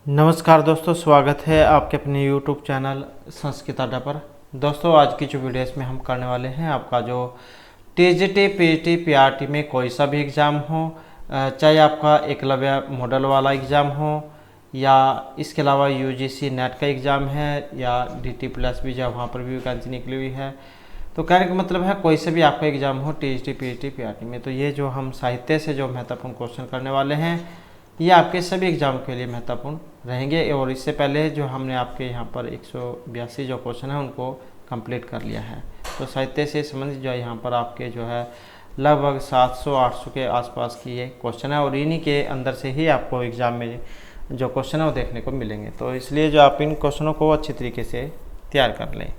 नमस्कार दोस्तों, स्वागत है आपके अपने YouTube चैनल संस्कृत अड्डा पर। दोस्तों, आज की जो वीडियो इसमें हम करने वाले हैं, आपका जो TGT, PGT, PRT में कोई सा भी एग्ज़ाम हो, चाहे आपका एकलव्य मॉडल वाला एग्ज़ाम हो या इसके अलावा UGC नेट का एग्ज़ाम है या DT+ भी, जब वहाँ पर भी वैकेंसी निकली हुई है। तो कहने का मतलब है कोई से भी आपका एग्ज़ाम हो TGT, PGT, PRT में, तो ये जो हम साहित्य से जो महत्वपूर्ण क्वेश्चन करने वाले हैं, ये आपके सभी एग्ज़ाम के लिए महत्वपूर्ण रहेंगे। और इससे पहले जो हमने आपके यहाँ पर 182 जो क्वेश्चन है उनको कंप्लीट कर लिया है। तो साहित्य से संबंधित जो यहाँ पर आपके जो है लगभग 700-800 के आसपास की ये क्वेश्चन है, और इन्हीं के अंदर से ही आपको एग्ज़ाम में जो क्वेश्चन है वो देखने को मिलेंगे। तो इसलिए जो आप इन क्वेश्चनों को अच्छी तरीके से तैयार कर लें।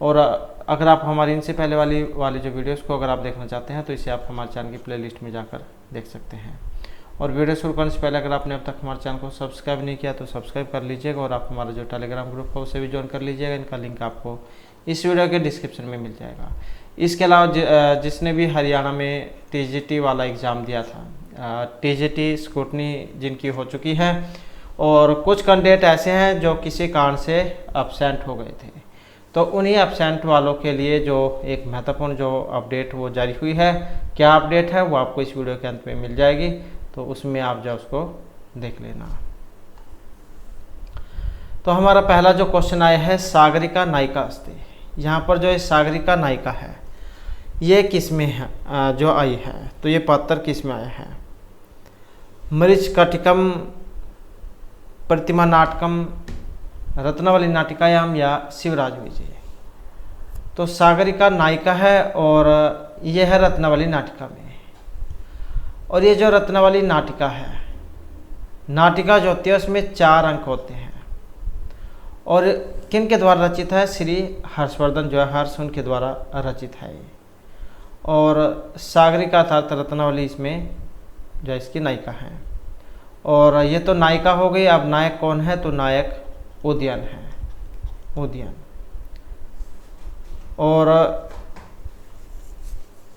और अगर आप हमारी इनसे पहले वाली जो वीडियोज़ को अगर आप देखना चाहते हैं, तो इसे आप हमारे चैनल की प्लेलिस्ट में जाकर देख सकते हैं। और वीडियो शुरू करने से पहले अगर आपने अब तक हमारे चैनल को सब्सक्राइब नहीं किया तो सब्सक्राइब कर लीजिएगा, और आप हमारा जो टेलीग्राम ग्रुप है उसे भी ज्वाइन कर लीजिएगा। इनका लिंक आपको इस वीडियो के डिस्क्रिप्शन में मिल जाएगा। इसके अलावा जिसने भी हरियाणा में TGT वाला एग्ज़ाम दिया था, TGT स्क्रूटनी जिनकी हो चुकी है, और कुछ कैंडिडेट ऐसे हैं जो किसी कारण से एब्सेंट हो गए थे, तो उन्हीं एब्सेंट वालों के लिए जो एक महत्वपूर्ण जो अपडेट वो जारी हुई है, क्या अपडेट है वो आपको इस वीडियो के अंत में मिल जाएगी, तो उसमें आप जो उसको देख लेना। तो हमारा पहला जो क्वेश्चन आया है, सागरिका नायिका अस्ति। यहाँ पर जो है सागरिका नायिका है, ये किस में है जो आई है, तो ये पात्र किस में आया है? मरीचकटिकम, प्रतिमा नाटकम, रत्नावली नाटिकायाम या शिवराज विजय। तो सागरिका नायिका है और यह है रत्नावली नाटिका में। और ये जो रत्नावली नाटिका है, नाटिका जो होती है उसमें 4 अंक होते हैं, और किन के द्वारा रचित है? श्री हर्षवर्धन जो है हर्ष, उनके द्वारा रचित है। और सागरिका था रत्नावली इसमें जो इसकी नायिका है। और ये तो नायिका हो गई। अब नायक कौन है? तो नायक उदयन है, उदयन। और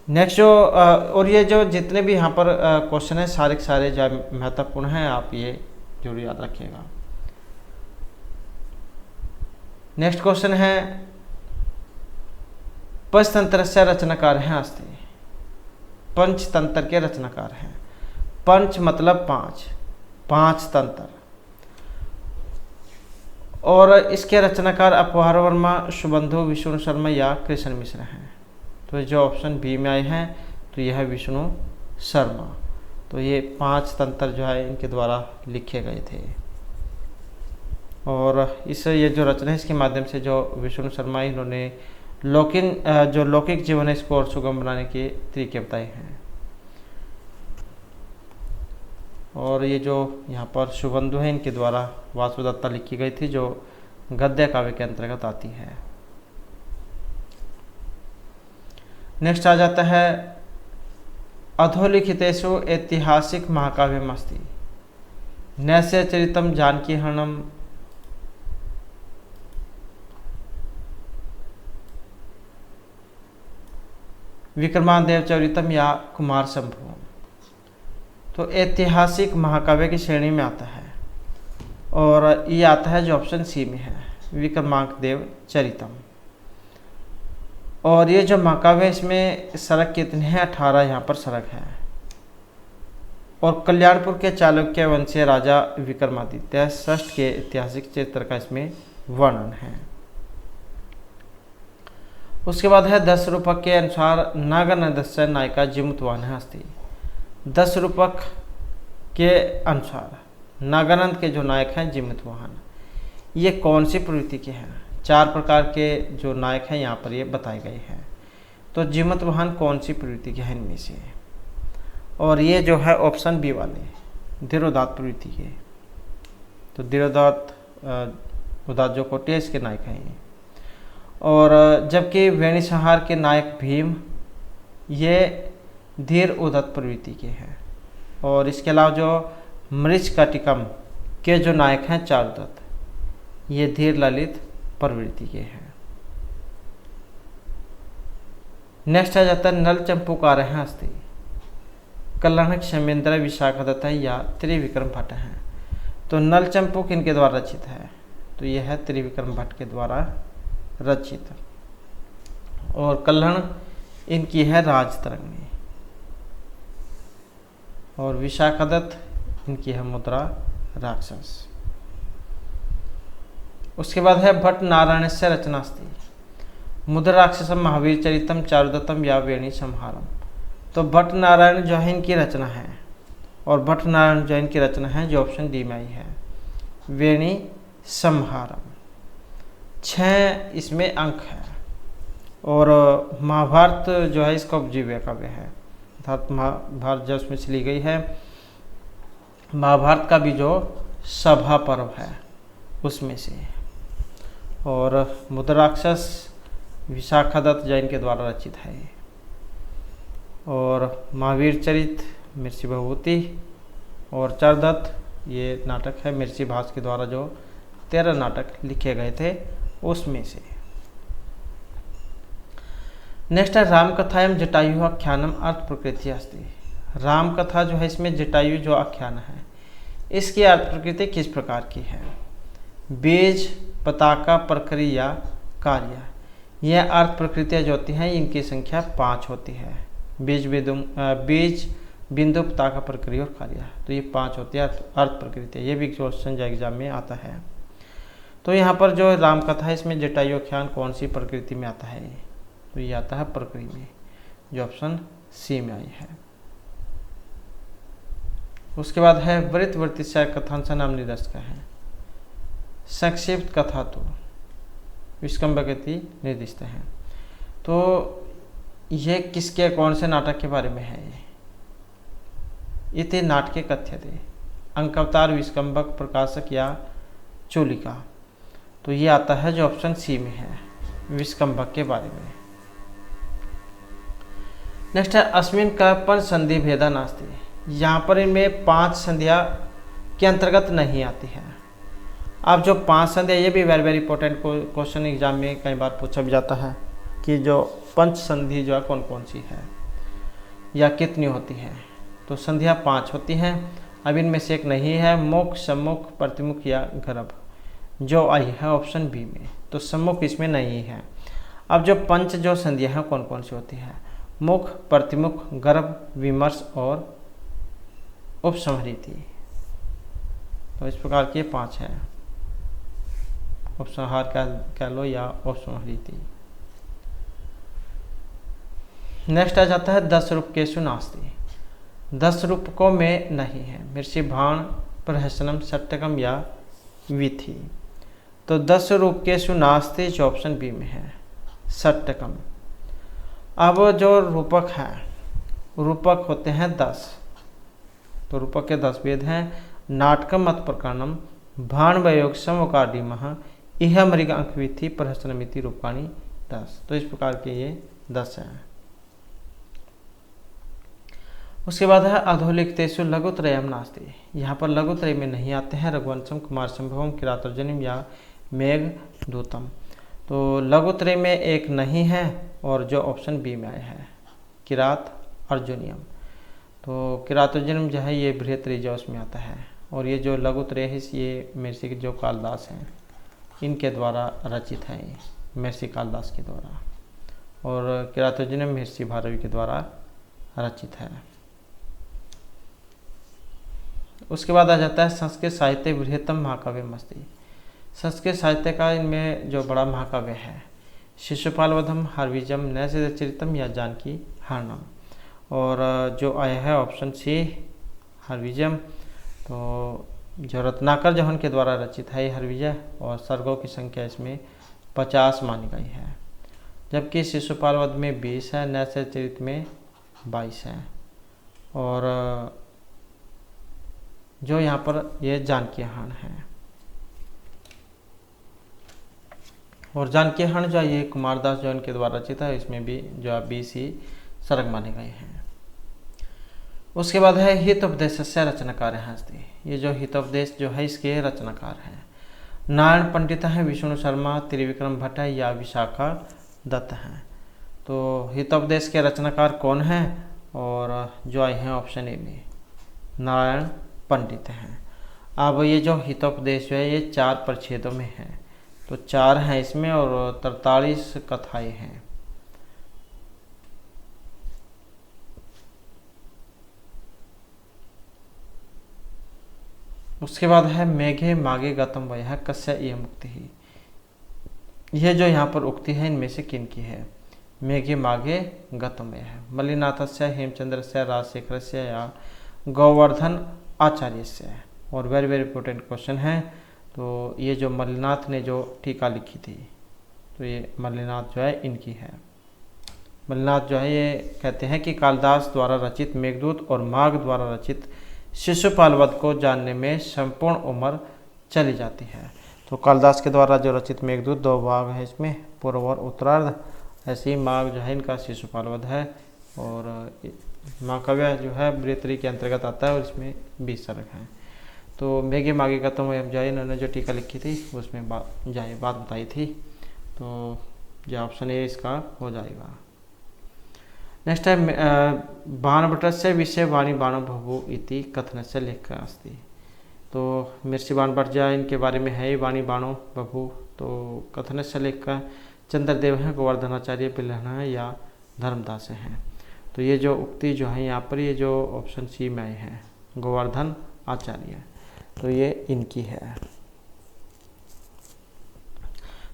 नेक्स्ट जो और ये जो जितने भी यहाँ पर क्वेश्चन है सारे के सारे जो महत्वपूर्ण हैं, आप ये जरूर याद रखिएगा। नेक्स्ट क्वेश्चन है, पंचतंत्र से रचनाकार हैं अस्ति। पंचतंत्र के रचनाकार हैं। पंच मतलब 5 तंत्र। और इसके रचनाकार अपहार वर्मा, शुभंधु, विष्णु शर्मा या कृष्ण मिश्र हैं। तो जो ऑप्शन बी में आए हैं, तो यह है विष्णु शर्मा। तो ये 5 तंत्र जो है इनके द्वारा लिखे गए थे। और इस ये जो रचना है इसके माध्यम से जो विष्णु शर्मा इन्होंने लौकिक जीवन है इसको और सुगम बनाने के तरीके बताए हैं। और ये जो यहाँ पर शुभंधु है, इनके द्वारा वासुदत्ता लिखी गई थी, जो गद्य काव्य के अंतर्गत आती है। नेक्स्ट आ जाता है, अधोलिखितेषु ऐतिहासिक महाकाव्यमस्ति। नैस्य चरितम जानकी हरणम, विक्रमादेव चरितम या कुमार संभवम। तो ऐतिहासिक महाकाव्य की श्रेणी में आता है, और ये आता है जो ऑप्शन सी में है, विक्रमादेव चरितम। और ये जो महाकाव्य इसमें सड़क कितने हैं? 18 यहाँ पर सड़क है। और कल्याणपुर के चालुक्य वंशीय राजा विक्रमादित्य षष्ठ के ऐतिहासिक चरित्र का इसमें वर्णन है। उसके बाद है, 10 रूपक के अनुसार नागनंदस्य नायिका जिमुतवाहन अस्ति। 10 रूपक के अनुसार नागानंद के जो नायक हैं जिमुतवाहन, ये कौन सी प्रवृत्ति के हैं? 4 प्रकार के जो नायक हैं यहाँ पर ये बताए गए हैं। तो जिमुतवाहन कौन सी प्रवृत्ति के हैं इनमें से? और ये जो है ऑप्शन बी वाले धीरोदात्त प्रवृत्ति के। तो धीरोदात्त उदात जो कोटेश के नायक हैं ये। और जबकि वेणुसंहार के नायक भीम, ये धीर उदात्त प्रवृत्ति के हैं। और इसके अलावा जो मृच्छकटिकम के जो नायक हैं चारुदत्त, ये धीर ललित प्रवृत्ति के हैं। नेक्स्ट आ जाता है, नल चंपूकार हैं अस्ति। कल्याणक, क्षमेंद्र, विशाखदत्त या त्रिविक्रम भट्ट हैं। तो नल चंपू किनके द्वारा रचित है? तो यह है त्रिविक्रम भट्ट के द्वारा रचित। और कल्हण इनकी है राजतरंगिणी। और विशाखादत्त इनकी है मुद्रा राक्षस। उसके बाद है भट्ट नारायणस्य रचनास्ति मुद्रा राक्षसम महावीर चरितम चारुदत्तम या वेणी संहारम। तो भट्ट नारायण जो है इनकी रचना है, और भट्ट नारायण जो इनकी रचना है जो ऑप्शन डी में आई है, वेणी संहारम। 6 इसमें अंक है। और महाभारत जो है इसका उपजीव्य काव्य है, अर्थात महाभारत जो उसमें से ली गई है, महाभारत का भी जो सभा पर्व है उसमें से। और मुद्रा राक्षस विशाखादत्त जैन के द्वारा रचित है। और महावीर चरित मिर्ची भभूति और चारुदत्त ये नाटक है मिर्ची भास के द्वारा जो 13 नाटक लिखे गए थे उसमें से। नेक्स्ट है राम कथा एवं जटायु आख्यानम अर्थ प्रकृति अस्ति। राम कथा जो है इसमें जटायु जो आख्यान है इसकी अर्थ प्रकृति किस प्रकार की है? बीज, पताका, प्रक्रिया, कार्य। यह अर्थ प्रकृतियाँ जो होती हैं इनकी संख्या 5 होती है। बीज, बिंदु, पताका, प्रक्रिया और कार्य। तो ये 5 होती है अर्थ प्रकृतियाँ। ये भी क्वेश्चन एग्जाम में आता है। तो यहाँ पर जो राम कथा है इसमें जटायु आख्यान कौन सी प्रकृति में आता है? तो ये आता है प्रकृति में, जो ऑप्शन सी में आई है। उसके बाद है वृत्त वृत्तिशय कथांश नाम निदर्श का है। संक्षिप्त कथा तो विस्कम्भगति निर्दिष्ट है। तो ये किसके कौन से नाटक के बारे में है? ये थे नाटके कथ्य थे अंकावतार, विस्कम्भक, प्रकाशक या चूलिका। तो ये आता है जो ऑप्शन सी में है, विस्कम्भक के बारे में। नेक्स्ट है अस्मिन कल्पन संधि भेदा नास्ति। यहाँ पर इनमें 5 संधिया के अंतर्गत नहीं आती है। अब जो 5 संधिया, ये भी वेरी इंपॉर्टेंट क्वेश्चन एग्जाम में कई बार पूछा भी जाता है कि जो पंच संधि जो है कौन कौन सी है या कितनी होती है? तो संधिया 5 होती हैं। अब इनमें से एक नहीं है, मुख, सम्मुख, प्रतिमुख या गर्भ, जो आई है ऑप्शन बी में। तो सम्मुख इसमें नहीं है। अब जो पंच जो संधियाँ हैं कौन कौन सी होती है? मुख, प्रतिमुख, गर्भ, विमर्श और उपसंहृति। तो इस प्रकार के 5 है। उपसंहार कह लो या उपसंहृति। नेक्स्ट आ जाता है 10 रूपकेषु नास्ति। 10 रूपकों में नहीं है। मिर्ची, भाण, प्रहसनम, सट्टकम या विथि। तो 10 रूपकेषु नास्ति जो ऑप्शन बी में है, सट्टकम। अब जो रूपक हैं, रूपक होते हैं 10। तो रूपक के 10 भेद हैं। नाटकम मत प्रकरणम, भाण वयोग समकाडिमः, इह मृग अंकविथि, प्रहसनमिति रूपकाणी 10। तो इस प्रकार के ये 10 हैं। उसके बाद है अधोलिखितेषु लघुत्रयम नास्ति। यहाँ पर लघुत्रय में नहीं आते हैं। रघुवंशम, कुमार संभवम, किरातार्जुनीम या मेघदूतम। तो लघुत्रय में एक नहीं है और जो ऑप्शन बी में आया है किरात अर्जुनियम। तो किरातार्जुनीम जो है ये बृहत्त्रय जो उसमें आता है। और ये जो लघुत्रय है ये महर्षि के जो कालिदास हैं इनके द्वारा रचित है, महर्षि कालिदास के द्वारा। और किरातार्जुनीयम महर्षि भारवी के द्वारा रचित है। उसके बाद आ जाता है संस्कृत साहित्य बृहत्तम महाकाव्य मस्ती। संस्कृत साहित्य का इनमें जो बड़ा महाकाव्य है, शिशुपाल वधम, हरविजम, नैषधीयचरितम या जानकी हरणम। और जो आया है ऑप्शन सी हरविजम। तो जो रत्नाकर जौहन के द्वारा रचित है हरविजय, और सर्गों की संख्या इसमें 50 मानी गई है। जबकि शिशुपाल वध में 20 है, नैषधीयचरित में 22 है। और जो यहाँ पर ये जानकी हरण है। और जानकी हरण जो ये कुमारदास जो इनके द्वारा रचित है, इसमें भी जो 20 ही सर्ग माने गए हैं। उसके बाद है हितोपदेशस्य रचनाकार है अस्ति। ये जो हितोपदेश जो है इसके रचनाकार हैं नारायण पंडित हैं, विष्णु शर्मा, त्रिविक्रम भट्ट है या विशाखा दत्त हैं। तो हितोपदेश के रचनाकार कौन हैं? और जो आए हैं ऑप्शन ए में नारायण पंडित हैं। अब ये जो हितोपदेश जो है ये 4 परिच्छेदों में है, तो 4 हैं इसमें और 43 कथाएं हैं। उसके बाद है मेघे मागे गतम वह कस्य इयम मुक्ति ही। यह जो यहाँ पर उक्ति है इनमें से किन की है? मेघे मागे गतम वह, मल्लिनाथस्य, हेमचंद्रस्य, राजशेखरस्य या गोवर्धन आचार्यस्य। और वेरी वेरी इंपॉर्टेंट क्वेश्चन है। तो ये जो मल्लिनाथ ने जो टीका लिखी थी, तो ये मल्लिनाथ जो है इनकी है। मल्लिनाथ जो है ये कहते हैं कि कालिदास द्वारा रचित मेघदूत और माघ द्वारा रचित शिशुपाल वध को जानने में संपूर्ण उम्र चली जाती है। तो कालिदास के द्वारा जो रचित मेघदूत 2 भाग है इसमें, पूर्व और उत्तरार्ध। ऐसे ही माघ जो है इनका शिशुपाल वध है, और महाकाव्य जो है बृहत्तरी के अंतर्गत आता है और इसमें 20 सर्ग हैं। तो मेघे मागे गतम वयम जाए, इन्होंने जो टीका लिखी थी उसमें बात बताई थी। तो जो ऑप्शन ए इसका हो जाएगा। नेक्स्ट है बाणभट्टस्य विषय वाणी बाणो बभू इति कथनस्य लेखः अस्ति। तो महर्षि बाणभट्ट इनके बारे में है वाणी बाणो बभू। तो कथनस्य लेखः चंद्रदेव हैं, गोवर्धनाचार्य, पिल्हण है या धर्मदास हैं। तो ये जो उक्ति जो है यहाँ पर, ये जो ऑप्शन सी में आए हैं गोवर्धन आचार्य, तो ये इनकी है।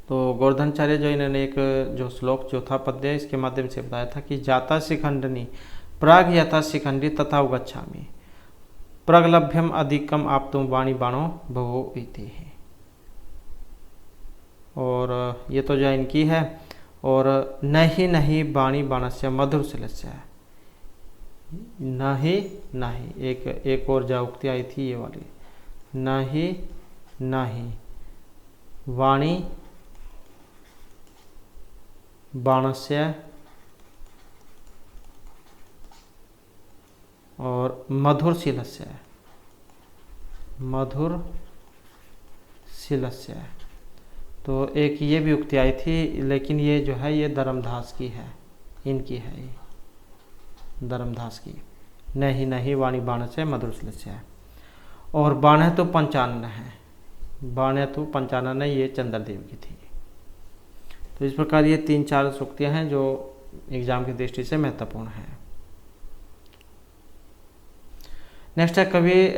तो गोवर्धनाचार्य जो इन्होंने एक जो श्लोक जो था पद्य इसके माध्यम से बताया था कि जाता शिखंडनी प्राग यथा शिखंडी तथा उगच्छामि प्रगलभ्यम अधिकम आप तुम वाणी बाणो भवो इति। और ये तो जो इनकी है। और नहीं नहीं वाणी बाणस्य मधुर शिलस्य, नहीं नहीं एक और जो उक्ति आई थी ये वाली, नहीं नहीं वाणी बाणस्य और मधुर शीलस्य, मधुर शीलस्य। तो एक ये भी उक्ति आई थी, लेकिन ये जो है ये धर्मदास की है, इनकी है ये धर्मदास की। नहीं नहीं वाणी बाणस्य मधुर शीलस्य। और बाण तो पंचानन है, बाण तो पंचानन है, ये चंद्रदेव की थी। तो इस प्रकार ये 3-4 सूक्तियाँ हैं जो एग्जाम की दृष्टि से महत्वपूर्ण है। नेक्स्ट है कवि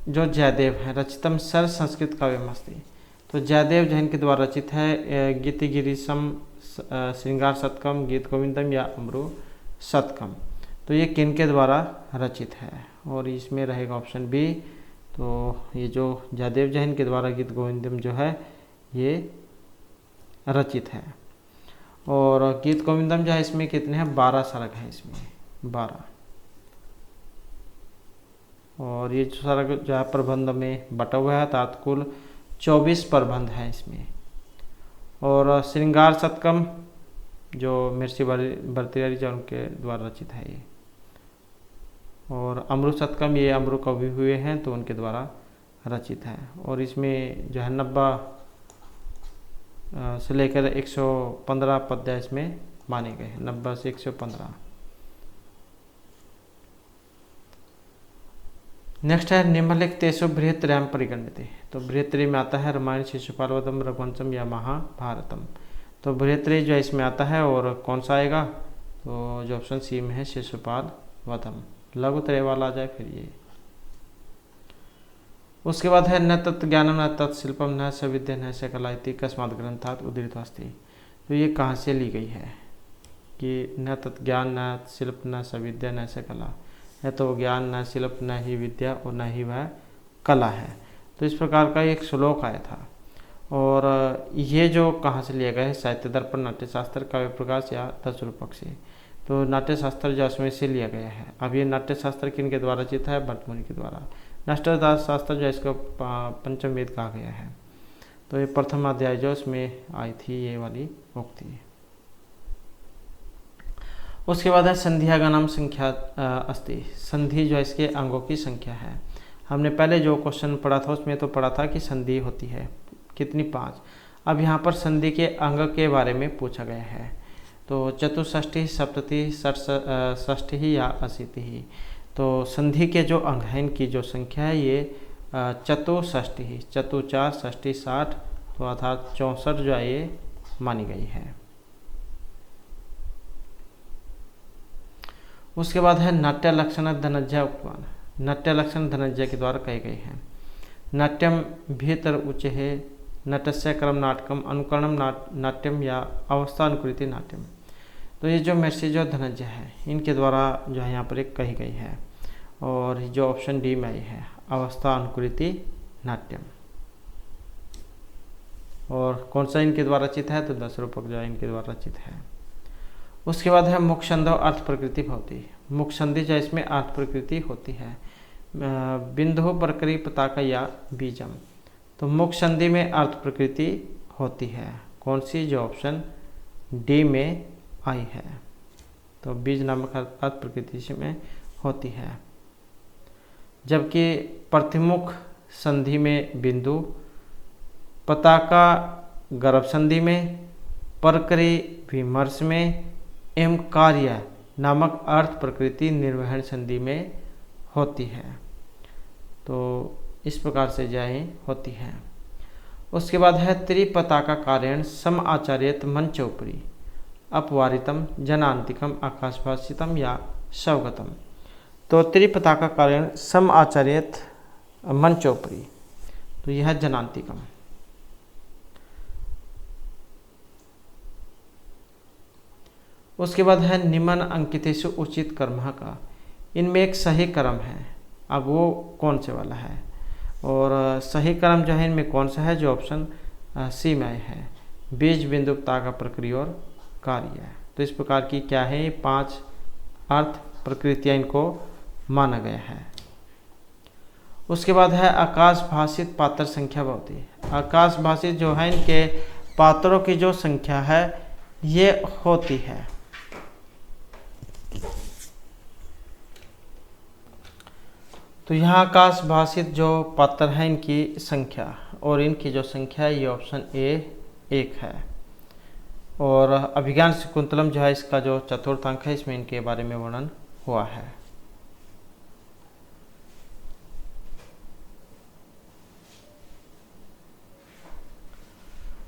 जो जयदेव है, रचितम सर संस्कृत काव्यमस्ति। तो जयदेव जैन के द्वारा रचित है गीतिगिरीशम, श्रृंगार शतकम, गीत गोविंदम या अमृु शतकम। तो ये किन के द्वारा रचित है? और इसमें रहेगा ऑप्शन बी। तो ये जो जयदेव जैन के द्वारा गीत गोविंदम जो है ये रचित है। और गीत गोविंदम जो है इसमें कितने हैं? 12 सर्ग हैं इसमें, 12। और ये जो सर्ग जो है प्रबंध में बटा हुआ है, तात्कुल 24 प्रबंध हैं इसमें। और श्रृंगार शतकम जो महर्षि भर्तृहरि जो उनके द्वारा रचित है ये। और अमृत शतकम ये अमृत कवि हुए हैं तो उनके द्वारा रचित है। और इसमें जो है 90 से लेकर 115 पद्य इसमें माने गए हैं, 90 से 115। नेक्स्ट है निम्नलिखितेषु बृहत्त्रयम् परिगण्यते। तो बृहत्त्रयी में आता है रामायण, शिशुपाल वधम, रघुवंशम या महाभारतम। तो बृहत्त्रयी जो इसमें आता है, और कौन सा आएगा? तो जो ऑप्शन सी में है शिशुपाल वधम। लघुत्रय वाला आ जाए फिर ये। उसके बाद है न तत्ज्ञानम न तत्शिल्पम न स विद्या न स कला इति कस्मात् ग्रंथात् उद्धृतमस्ति। तो ये कहाँ से ली गई है कि न तत्ज्ञान न शिल्प न स विद्या न स कला, है तो ज्ञान न शिल्प न ही विद्या और न ही वह कला है। तो इस प्रकार का एक श्लोक आया था। और ये जो कहाँ से लिया गया है? साहित्य दर्पण, नाट्यशास्त्र, काव्य प्रकाश या दशरूपक से। तो नाट्यशास्त्र जो उसमें से लिया गया है। अब ये नाट्यशास्त्र किन के द्वारा रचित है? भट्टमुनि के द्वारा। नाट्यशास्त्र जो इसको पंचम वेद कहा गया है। तो ये प्रथम अध्याय जो उसमें आई थी ये वाली उक्ति। उसके बाद है संध्यागणम संख्या अस्ति। संधि जो इसके अंगों की संख्या है। हमने पहले जो क्वेश्चन पढ़ा था उसमें तो पढ़ा था कि संधि होती है कितनी? 5। अब यहाँ पर संधि के अंग के बारे में पूछा गया है। तो चतुष्षष्ठी, सप्तति, षष्ठी या अशीति। तो संधि के जो अंग हैं इनकी जो संख्या है ये चतुष्षष्ठी, चतु 4 षष्ठी 60, तो अर्थात 64 जो है ये मानी गई है। उसके बाद है नाट्य लक्षण धनंजय उपमान। नाट्य लक्षण धनंजय के द्वारा कही गई है। नाट्यम भीतर उच्च है, नटस्य क्रम नाटकम अनुकरणम नाट्यम या अवस्था अनुकृति नाट्यम। तो ये जो महर्षि जो धनंजय है इनके द्वारा जो है यहाँ पर एक कही गई है, और जो ऑप्शन डी में आई है अवस्था अनुकृति नाट्यम। और कौन सा इनके द्वारा रचित है, तो 10 रूपक जो है इनके द्वारा रचित है। उसके बाद है मुख संधि अर्थ प्रकृति भवती। मुख संधि जो इसमें अर्थ प्रकृति होती है। बिंदु प्रकृति पताका या बीजम, तो मुख संधि में अर्थ प्रकृति होती है। कौन सी, जो ऑप्शन डी में आई है, तो बीज नामक अर्थ प्रकृति में होती है। जबकि प्रतिमुख संधि में बिंदु, पताका गर्भ संधि में, प्रकृति विमर्श में, एवं कार्य नामक अर्थ प्रकृति निर्वहन संधि में होती है। तो इस प्रकार से जाए होती है। उसके बाद है त्रिपताका कार्यण सम आचार्यत मंचोपरी अपवारितम जनांतिकम आकाशभाषितम या स्वगतम। तो त्रिपताका कार्यण सम आचार्यत मंचोपरी, तो यह जनांतिकम। उसके बाद है निम्न अंकितेषु उचित कर्म का। इनमें एक सही कर्म है, अब वो कौन से वाला है, और सही कर्म जो है इनमें कौन सा है, जो ऑप्शन सी में है बीज बिंदु पताका प्रक्रिया और कार्य। तो इस प्रकार की क्या है, 5 अर्थ प्रकृतियाँ इनको माना गया है। उसके बाद है आकाश भाषित पात्र संख्या बहुत ही। आकाश भाषित जो है इनके पात्रों की जो संख्या है ये होती है। तो यहाँ आकाश भाषित जो पात्र हैं इनकी संख्या, और इनकी जो संख्या है ये ऑप्शन ए 1 है। और अभिज्ञान शकुंतलम जो है इसका जो चतुर्थ अंक है इसमें इनके बारे में वर्णन हुआ है।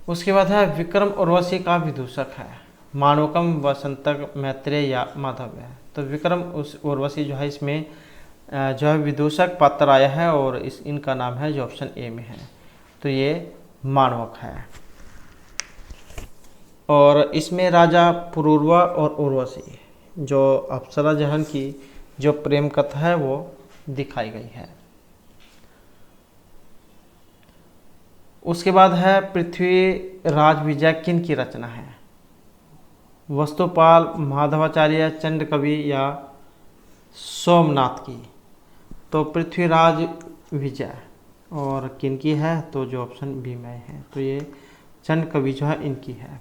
उसके बाद है विक्रम उर्वशी का विदूषक है। मानवकम वसंतक मैत्रेय या माधव्य है। तो विक्रम उस उर्वशी जो है इसमें जो है विदूषक पात्र आया है, और इनका नाम है जो ऑप्शन ए में है, तो ये मानवक है। और इसमें राजा पुरूरवा और उर्वशी जो अप्सरा जहन की जो प्रेम कथा है वो दिखाई गई है। उसके बाद है पृथ्वी राज विजय किन की रचना है। वस्तुपाल, माधवाचार्य, चंड कवि या सोमनाथ की। तो पृथ्वीराज विजय और किन की है, तो जो ऑप्शन बी में है, तो ये चंड कवि जो है इनकी है।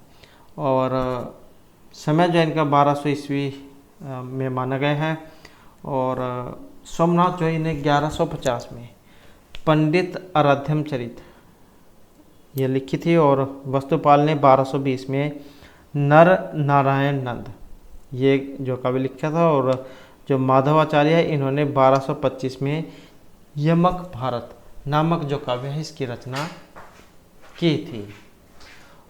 और समय जो है इनका 1200 ईस्वी में माना गया है। और सोमनाथ जो है इन्हें 1150 में पंडित आराध्यम चरित ये लिखी थी, और वस्तुपाल ने 1220 में नर नारायण नंद ये जो काव्य लिखा था। और जो माधवाचार्य है इन्होंने 1225 में यमक भारत नामक जो काव्य है इसकी रचना की थी।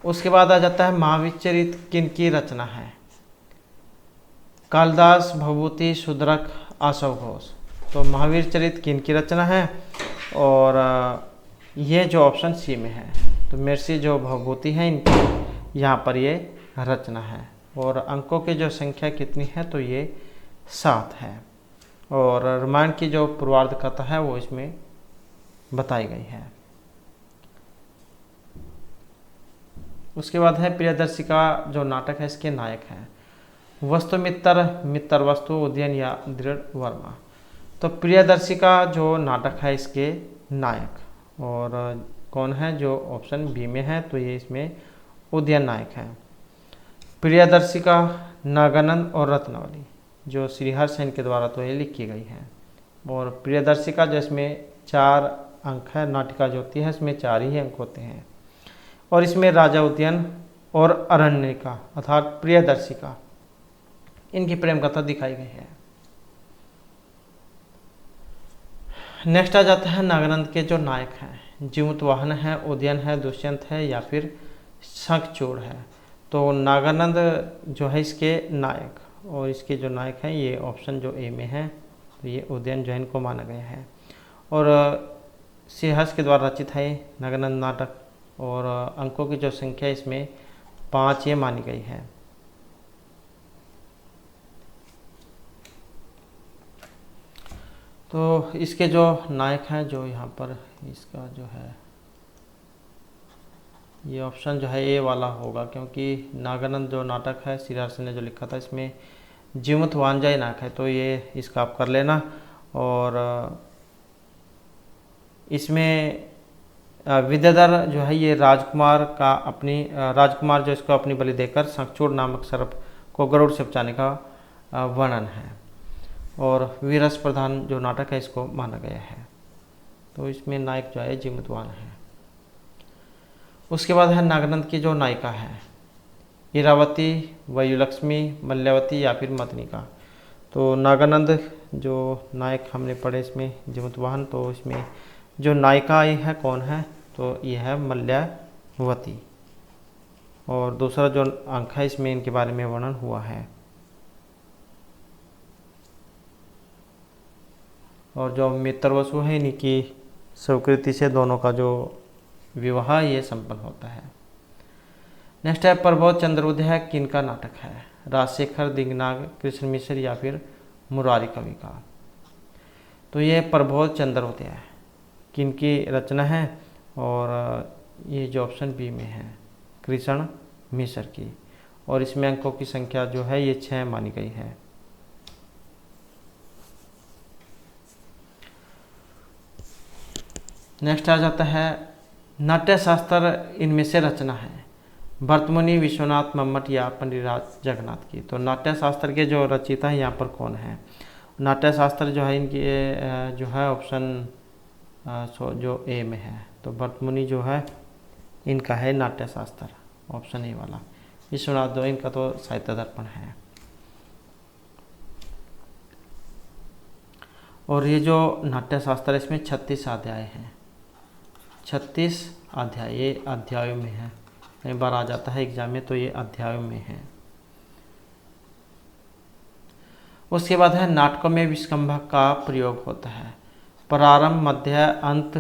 उसके बाद आ जाता है महावीर चरित किन की रचना है। कालिदास, भवभूति, शूद्रक, आशव घोष। तो महावीर चरित किन की रचना है, और ये जो ऑप्शन सी में है, तो महर्षि जो भवभूति है इनकी यहाँ पर ये रचना है। और अंकों की जो संख्या कितनी है, तो ये 7 है। और रामायण की जो पूर्वार्ध कथा है वो इसमें बताई गई है। उसके बाद है प्रियदर्शी का जो नाटक है इसके नायक हैं वस्तुमित्र, मित्र वस्तु, उदयन या दृढ़ वर्मा। तो प्रियदर्शी का जो नाटक है इसके नायक और कौन है, जो ऑप्शन बी में है, तो ये इसमें उदयन नायक है। प्रियदर्शी का नागानंद और रत्नावली जो श्रीहर्ष सेन के द्वारा तो ये लिखी गई है। और प्रियदर्शी का जो इसमें 4 अंक है, नाटिका जो होती है इसमें 4 ही अंक होते हैं। और इसमें राजा उदयन और अरण्यका अर्थात प्रियदर्शिका इनकी प्रेम कथा दिखाई गई है। नेक्स्ट आ जाता है नागानंद के जो नायक हैं, जीमूतवाहन है, उदयन है, दुष्यंत है या फिर शंखचूड़ है। तो नागानंद जो है इसके नायक, और इसके जो नायक हैं ये ऑप्शन जो ए में है, तो ये उदयन जैन को माना गया है। और श्रीहर्ष के द्वारा रचित है नागानंद नाटक, और अंकों की जो संख्या इसमें 5 ये मानी गई है। तो इसके जो नायक हैं, जो यहाँ पर इसका जो है ये ऑप्शन जो है ए वाला होगा, क्योंकि नागानंद जो नाटक है श्रीहर्ष ने जो लिखा था इसमें जीमूतवाहन जय नायक है, तो ये इसका आप कर लेना। और इसमें विद्याधर जो है ये राजकुमार का राजकुमार जो इसको अपनी बलि देकर शंखचूड़ नामक सर्प को गरुड़ से बचाने का वर्णन है। और वीररस प्रधान जो नाटक है इसको माना गया है। तो इसमें नायक जो है जीमूतवाहन है। उसके बाद है नागानंद की जो नायिका है, इरावती, वायुलक्ष्मी, मल्यावती या फिर मदनिका। तो नागानंद जो नायक हमने पढ़े इसमें जीमूतवाहन, तो इसमें जो नायिका ये है कौन है, तो ये है मल्यावती। और दूसरा जो अंक है इसमें इनके बारे में वर्णन हुआ है। और जो मित्रवसु है इनकी स्वीकृति से दोनों का जो विवाह ये संपन्न होता है। नेक्स्ट है प्रबोध चंद्रोदय किनका नाटक है, राजशेखर, दिंगनाग, कृष्ण मिश्र या फिर मुरारी कवि का। तो ये प्रबोध चंद्रोदय किनकी रचना है, और ये जो ऑप्शन बी में है कृष्ण मिश्र की। और इसमें अंकों की संख्या जो है ये 6 मानी गई है। नेक्स्ट आ जाता है नाट्य शास्त्र इनमें से रचना है, भरतमुनि, विश्वनाथ, मम्मट या पंडितराज जगन्नाथ की। तो नाट्य शास्त्र के जो रचयिता है यहाँ पर कौन है, नाट्य शास्त्र जो है इनकी जो है ऑप्शन जो ए में है, तो भरतमुनि जो है इनका है नाट्य शास्त्र, ऑप्शन ए वाला। विश्वनाथ जो इनका तो साहित्य दर्पण है। और ये जो नाट्य शास्त्र है इसमें 36 अध्याय हैं, 36 अध्याय, ये अध्यायों में है। कई बार आ जाता है एग्जाम में, तो ये अध्यायों में है। उसके बाद है नाटकों में विस्कंभक का प्रयोग होता है, प्रारंभ, मध्य, अंत।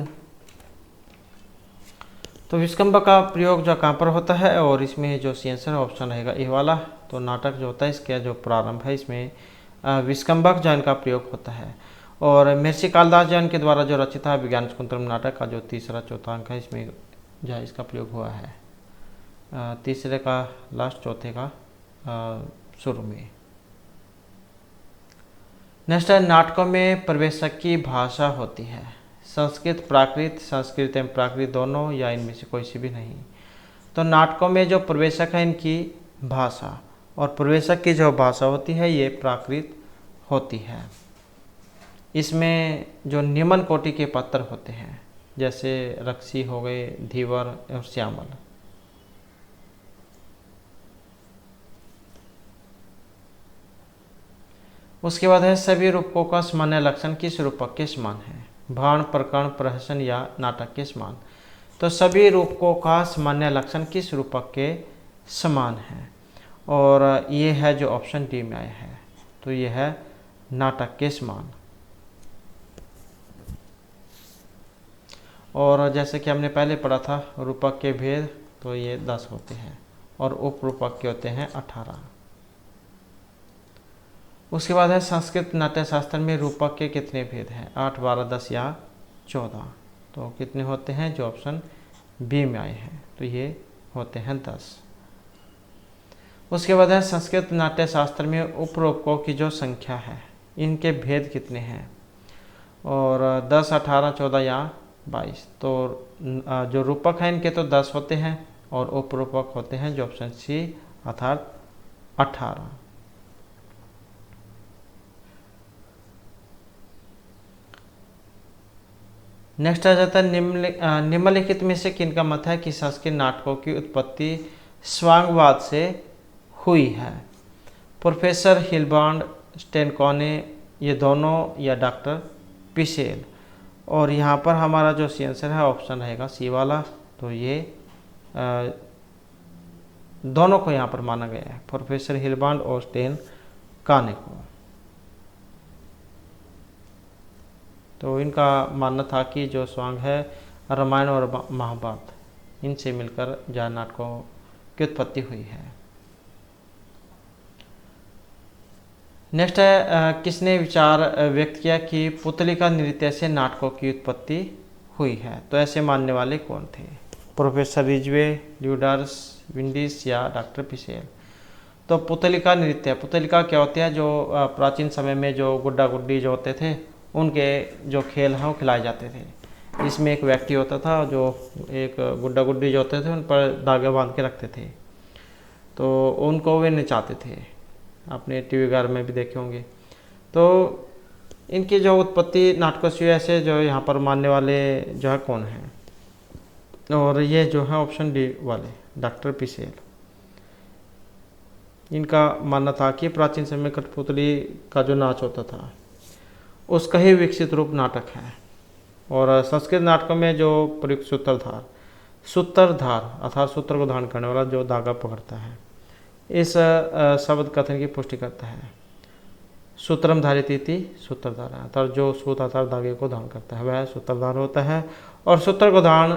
तो विस्कंभक का प्रयोग जो कहाँ पर होता है, और इसमें जो सी आंसर ऑप्शन रहेगा ए वाला। तो नाटक जो होता है इसका जो प्रारंभ है इसमें विस्कंभक जैन का प्रयोग होता है। और महर्षि कालिदास जैन के द्वारा जो रचित है विज्ञान शाकुंतलम नाटक का जो तीसरा चौथा अंक है इसमें जो है इसका प्रयोग हुआ है, तीसरे का लास्ट, चौथे का शुरू में। नेक्स्ट है नाटकों में प्रवेशक की भाषा होती है, संस्कृत, प्राकृत, संस्कृत एवं प्राकृत दोनों या इनमें से कोई सी भी नहीं। तो नाटकों में जो प्रवेशक है इनकी भाषा, और प्रवेशक की जो भाषा होती है ये प्राकृत होती है। इसमें जो निम्न कोटि के पात्र होते हैं, जैसे रक्षी हो गए, धीवर और श्यामल। उसके बाद है सभी रूपकों का सामान्य लक्षण किस रूपक के समान है, भाण, प्रकरण, प्रहसन या नाटक के समान। तो सभी रूपकों का सामान्य लक्षण किस रूपक के समान है, और ये है जो ऑप्शन डी में आया है, तो ये है नाटक के समान। और जैसे कि हमने पहले पढ़ा था रूपक के भेद, तो ये 10 होते हैं और उप रूपक के होते हैं 18। उसके बाद है संस्कृत नाट्य शास्त्र में रूपक के कितने भेद हैं, 8, 12, 10 या 14। तो कितने होते हैं, जो ऑप्शन बी में आए हैं, तो ये होते हैं 10। उसके बाद है संस्कृत नाट्य शास्त्र में उप रूपकों की जो संख्या है इनके भेद कितने हैं, और 10, 18, 14 या 22। तो जो रूपक हैं इनके तो 10 होते हैं और उप रूपक होते हैं जो ऑप्शन सी अर्थात 18। नेक्स्ट आ जाता है निम्नलिखित में से किनका मत है कि संस्कृत नाटकों की उत्पत्ति स्वांगवाद से हुई है, प्रोफेसर हिलबार्ड, स्टेनकोने, ये दोनों, या डॉक्टर पिसेल। और यहाँ पर हमारा जो सी आंसर है ऑप्शन रहेगा सी वाला। तो ये दोनों को यहाँ पर माना गया है, प्रोफेसर हिलबांड और स्टेन काने को। तो इनका मानना था कि जो सॉन्ग है रामायण और महाभारत इनसे मिलकर जहाँ नाटकों की उत्पत्ति हुई है। नेक्स्ट है किसने विचार व्यक्त किया कि पुतलिका नृत्य से नाटकों की उत्पत्ति हुई है। तो ऐसे मानने वाले कौन थे, प्रोफेसर रिजवे, ल्यूडर्स, विंडीज या डॉक्टर पिसेल। तो पुतलिका नृत्य, पुतलिका क्या होते हैं, जो प्राचीन समय में जो गुड्डा गुड्डी जो होते थे उनके जो खेल हैं वो खिलाए जाते थे। इसमें एक व्यक्ति होता था जो एक गुड्डा गुड्डी जो होते थे उन पर धागे बांध के रखते थे, तो उनको वे नचाते थे, आपने टीवी घर में भी देखे होंगे। तो इनकी जो उत्पत्ति नाटकों से ऐसे जो यहाँ पर मानने वाले जो है कौन है, और ये जो है ऑप्शन डी वाले डॉक्टर पिसेल। इनका मानना था कि प्राचीन समय में कठपुतली का जो नाच होता था उसका ही विकसित रूप नाटक है। और संस्कृत नाटकों में जो प्रयुक्त सूत्रधार अर्थात सूत्र को धारण करने वाला जो धागा पकड़ता है, इस शब्द कथन की पुष्टि करता है। सूत्रम धारित सूत्रधार, अर्थात जो सूत्र अर्थात धागे को धारण करता है वह सूत्रधार होता है, और सूत्र को धारण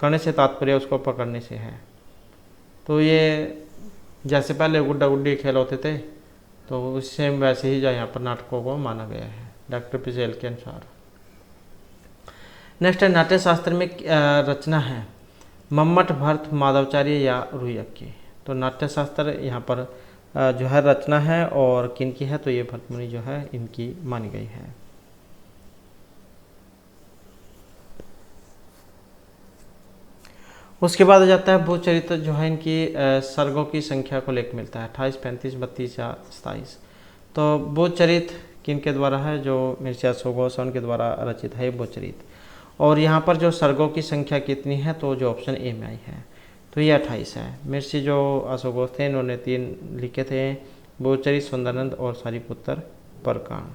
करने से तात्पर्य उसको पकड़ने से है। तो ये जैसे पहले गुड्डा गुड्डी खेल होते थे तो उससे वैसे ही जो यहाँ पर नाटकों को माना गया है डॉक्टर पिसेल के अनुसार। नेक्स्ट है नाट्य शास्त्र में रचना है मम्मट, भरत, माधवाचार्य या रुयक की। तो नाट्य शास्त्र यहाँ पर जो है रचना है और किन की है, तो ये भरत मुनि जो है इनकी मानी गई है। उसके बाद आ जाता है भूत चरित्र, जो है इनकी सर्गों की संख्या को लेकर मिलता है 28, 35, 32 या 27। तो भूत चरित्र किन के द्वारा है, जो मिर्चा सुगोसन के द्वारा रचित है भूत चरित्र। और यहाँ पर जो सर्गों की संख्या कितनी है, तो जो ऑप्शन ए में आई है तो ये 28 है। मिर्ची जो अशोकोस थे इन्होंने 3 लिखे थे, भूतचरित, सुंदरानंद और सारिपुत्र परकाण।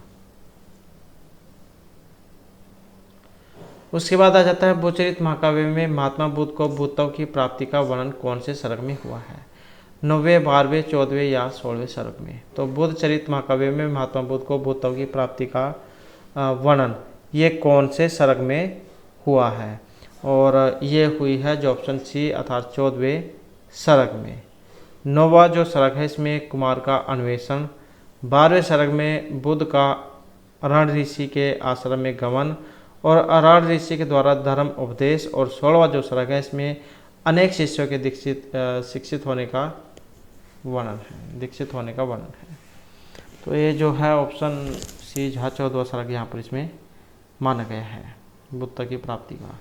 उसके बाद आ जाता है भूतचरित महाकाव्य में महात्मा बुद्ध को भूतों की प्राप्ति का वर्णन कौन से सर्ग में हुआ है, 9वें, 12वें, 14वें या 16वें सर्ग में। तो बुद्धचरित महाकाव्य में महात्मा बुद्ध को भूतों की प्राप्ति का वर्णन ये कौन से सर्ग में हुआ है, और ये हुई है जो ऑप्शन सी अर्थात 14वें सर्ग में। 9वां जो सर्ग है इसमें कुमार का अन्वेषण, 12वें सर्ग में बुद्ध का अरण ऋषि के आश्रम में गमन और अरण ऋषि के द्वारा धर्म उपदेश, और 16वां जो सर्ग है इसमें अनेक शिष्यों के शिक्षित होने का वर्णन है, तो ये जो है ऑप्शन सी जहाँ 14वां सर्ग यहाँ पर इसमें माना गया है बुद्ध की प्राप्ति का।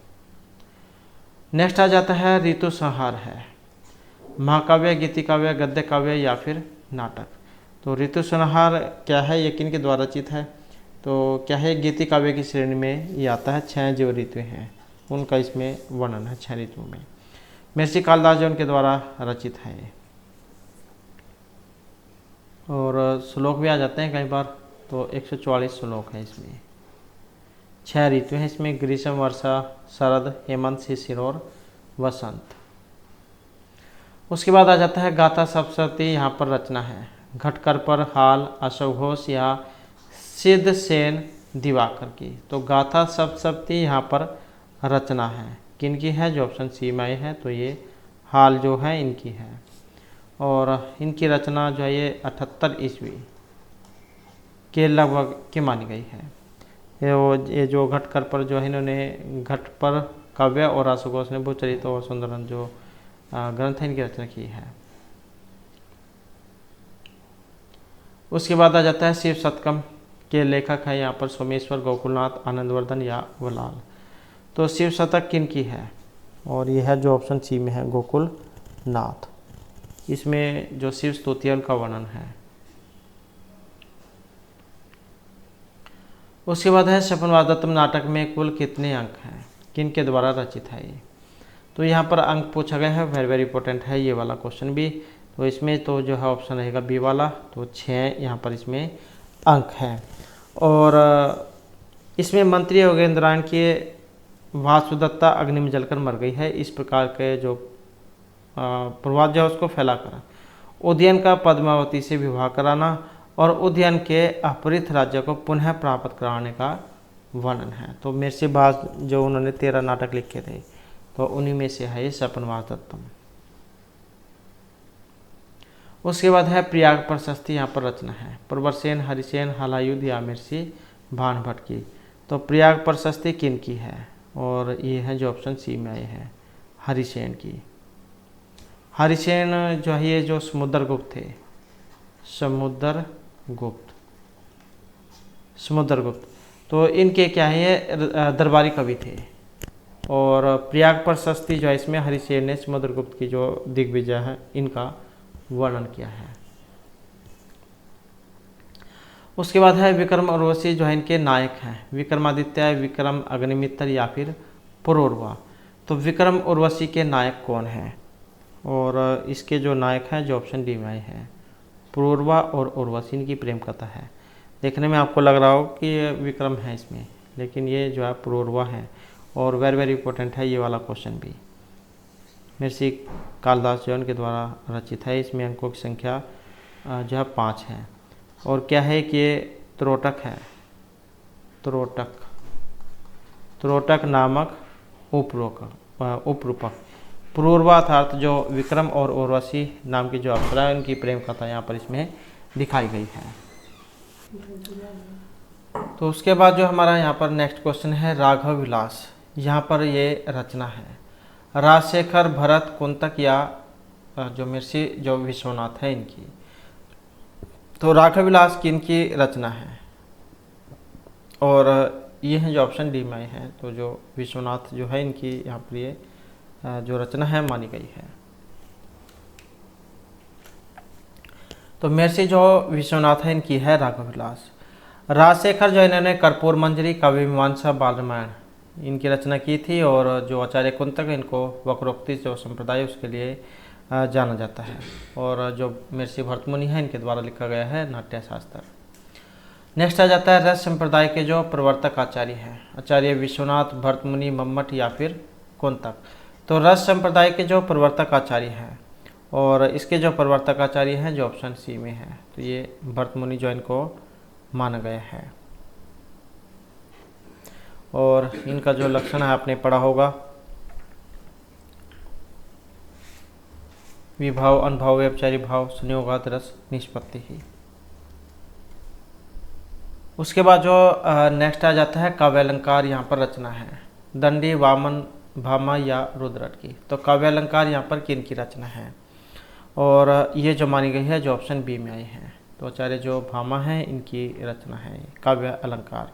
नेक्स्ट आ जाता है ऋतु संहार है महाकाव्य, गीति काव्य, गद्य काव्य या फिर नाटक। तो ऋतु संहार क्या है, ये किन के द्वारा रचित है, तो क्या है गीति काव्य की श्रेणी में ये आता है। 6 जो ऋतु हैं उनका इसमें वर्णन है 6 ऋतुओं में। महर्षि कालिदास जो उनके द्वारा रचित है, और श्लोक भी आ जाते हैं कई बार, तो 144 श्लोक है इसमें। 6 ऋतु हैं इसमें, ग्रीष्म, वर्षा, शरद, हेमंत, शिशिर और वसंत। उसके बाद आ जाता है गाथा सप्तशती, यहाँ पर रचना है घटकर पर, हाल, अशोघोष या सिद्ध सेन दिवाकर की। तो गाथा सप्तशती यहाँ पर रचना है किन की है, जो ऑप्शन सी में है, तो ये हाल जो है इनकी है, और इनकी रचना जो है ये 78 ईस्वी के लगभग की मानी गई है। ये जो घटकर पर जो है इन्होंने घट पर काव्य और अशोघोष ने भूचरित और सुंदरानंद जो ग्रंथ है इनकी रचना की है। उसके बाद आ जाता है शिव शतकम के लेखक है यहाँ पर सोमेश्वर, गोकुलनाथ, आनंदवर्धन या वलाल। तो शिव शतक किन की है, और यह है जो ऑप्शन सी में है गोकुलनाथ। इसमें जो शिव स्तुति है उनका वर्णन है। उसके बाद है शपनवादत्तम नाटक में कुल कितने अंक हैं, किन के द्वारा रचित है ये। तो यहाँ पर अंक पूछा गया है, वेरी इंपॉर्टेंट है ये वाला क्वेश्चन भी। तो इसमें तो जो है ऑप्शन रहेगा बी वाला, तो 6 यहाँ पर इसमें अंक हैं। और इसमें मंत्री योगेंद्रायण की वासुदत्ता अग्नि में जलकर मर गई है। इस प्रकार के जो प्रवाद जो है उसको फैलाकर उदयन का पद्मावती से विवाह कराना और उदयन के अपहृत राज्य को पुनः प्राप्त कराने का वर्णन है। तो महर्षि भास जो उन्होंने 13 नाटक लिखे थे, तो उन्हीं में से है ये सपनवास दत्तम। उसके बाद है प्रयाग प्रशस्ति, यहाँ पर रचना है प्रवरसेन, हरिसेन, हलायुध या महर्षि भानभट्ट की। तो प्रयाग प्रशस्ति किन की है, और ये है जो ऑप्शन सी में आए हैं हरिसेन की। हरिसेन जो है ये जो समुद्रगुप्त थे, समुद्रगुप्त, तो इनके क्या है ये दरबारी कवि थे। और प्रयाग प्रशस्ति जो है इसमें हरिसेन ने समुद्रगुप्त की जो दिग्विजय है इनका वर्णन किया है। उसके बाद है विक्रम उर्वशी जो है इनके नायक हैं, विक्रमादित्य, विक्रम अग्निमित्र या फिर पुरूरवा। तो विक्रम उर्वशी के नायक कौन हैं, और इसके जो नायक हैं जो ऑप्शन डी में आए हैं पुरूरवा और उर्वशी, इनकी प्रेम कथा है। देखने में आपको लग रहा हो कि ये विक्रम है इसमें, लेकिन ये जो है पुरूरवा है। और वेरी वेरी इंपॉर्टेंट है ये वाला क्वेश्चन भी, महर्षि कालिदास जो उनके द्वारा रचित है। इसमें अंकों की संख्या जो है 5 है। और क्या है कि ये त्रोटक है, त्रोटक नामक उपरूपक। पुरूरवा अर्थात जो विक्रम और उर्वशी नाम की जो अप्सरा है उनकी प्रेम कथा यहाँ पर इसमें दिखाई गई है। तो उसके बाद जो हमारा यहाँ पर नेक्स्ट क्वेश्चन है राघव विलास। यहाँ पर ये रचना है राजशेखर, भरत, कुंतक या जो महर्षि जो विश्वनाथ है इनकी। तो राघव विलास की इनकी रचना है, और ये है जो ऑप्शन डी में है। तो जो विश्वनाथ जो है इनकी यहाँ पर ये जो रचना है मानी गई है। तो महर्षि जो विश्वनाथ है इनकी है राघव विलास। राजशेखर जो इन्होंने कर्पूर मंजरी, काव्य मीमांसा, बाल रामायण इनकी रचना की थी। और जो आचार्य कुंतक इनको वक्रोक्ति जो संप्रदाय उसके लिए जाना जाता है। और जो महर्षि भरतमुनि है इनके द्वारा लिखा गया है नाट्यशास्त्र। नेक्स्ट आ जाता है रस संप्रदाय के जो प्रवर्तक आचार्य हैं, आचार्य विश्वनाथ, भरतमुनि, मम्मट या फिर कुंतक। तो रस संप्रदाय के जो प्रवर्तक आचार्य हैं, और इसके जो प्रवर्तक आचार्य हैं जो ऑप्शन सी में है, तो ये भरतमुनि जो इनको माना गया है। और इनका जो लक्षण है आपने पढ़ा होगा, विभाव, अनुभव, व्यभिचारी भाव, संयोगात रस, निष्पत्ति ही। उसके बाद जो नेक्स्ट आ जाता है काव्यालंकार। यहाँ पर रचना है दंडी, वामन, भामा या रुद्रट की। तो काव्यालंकार यहाँ पर किन की रचना है, और ये जो मानी गई है जो ऑप्शन बी में आई है। तो आचार्य जो भामा है इनकी रचना है काव्य अलंकार।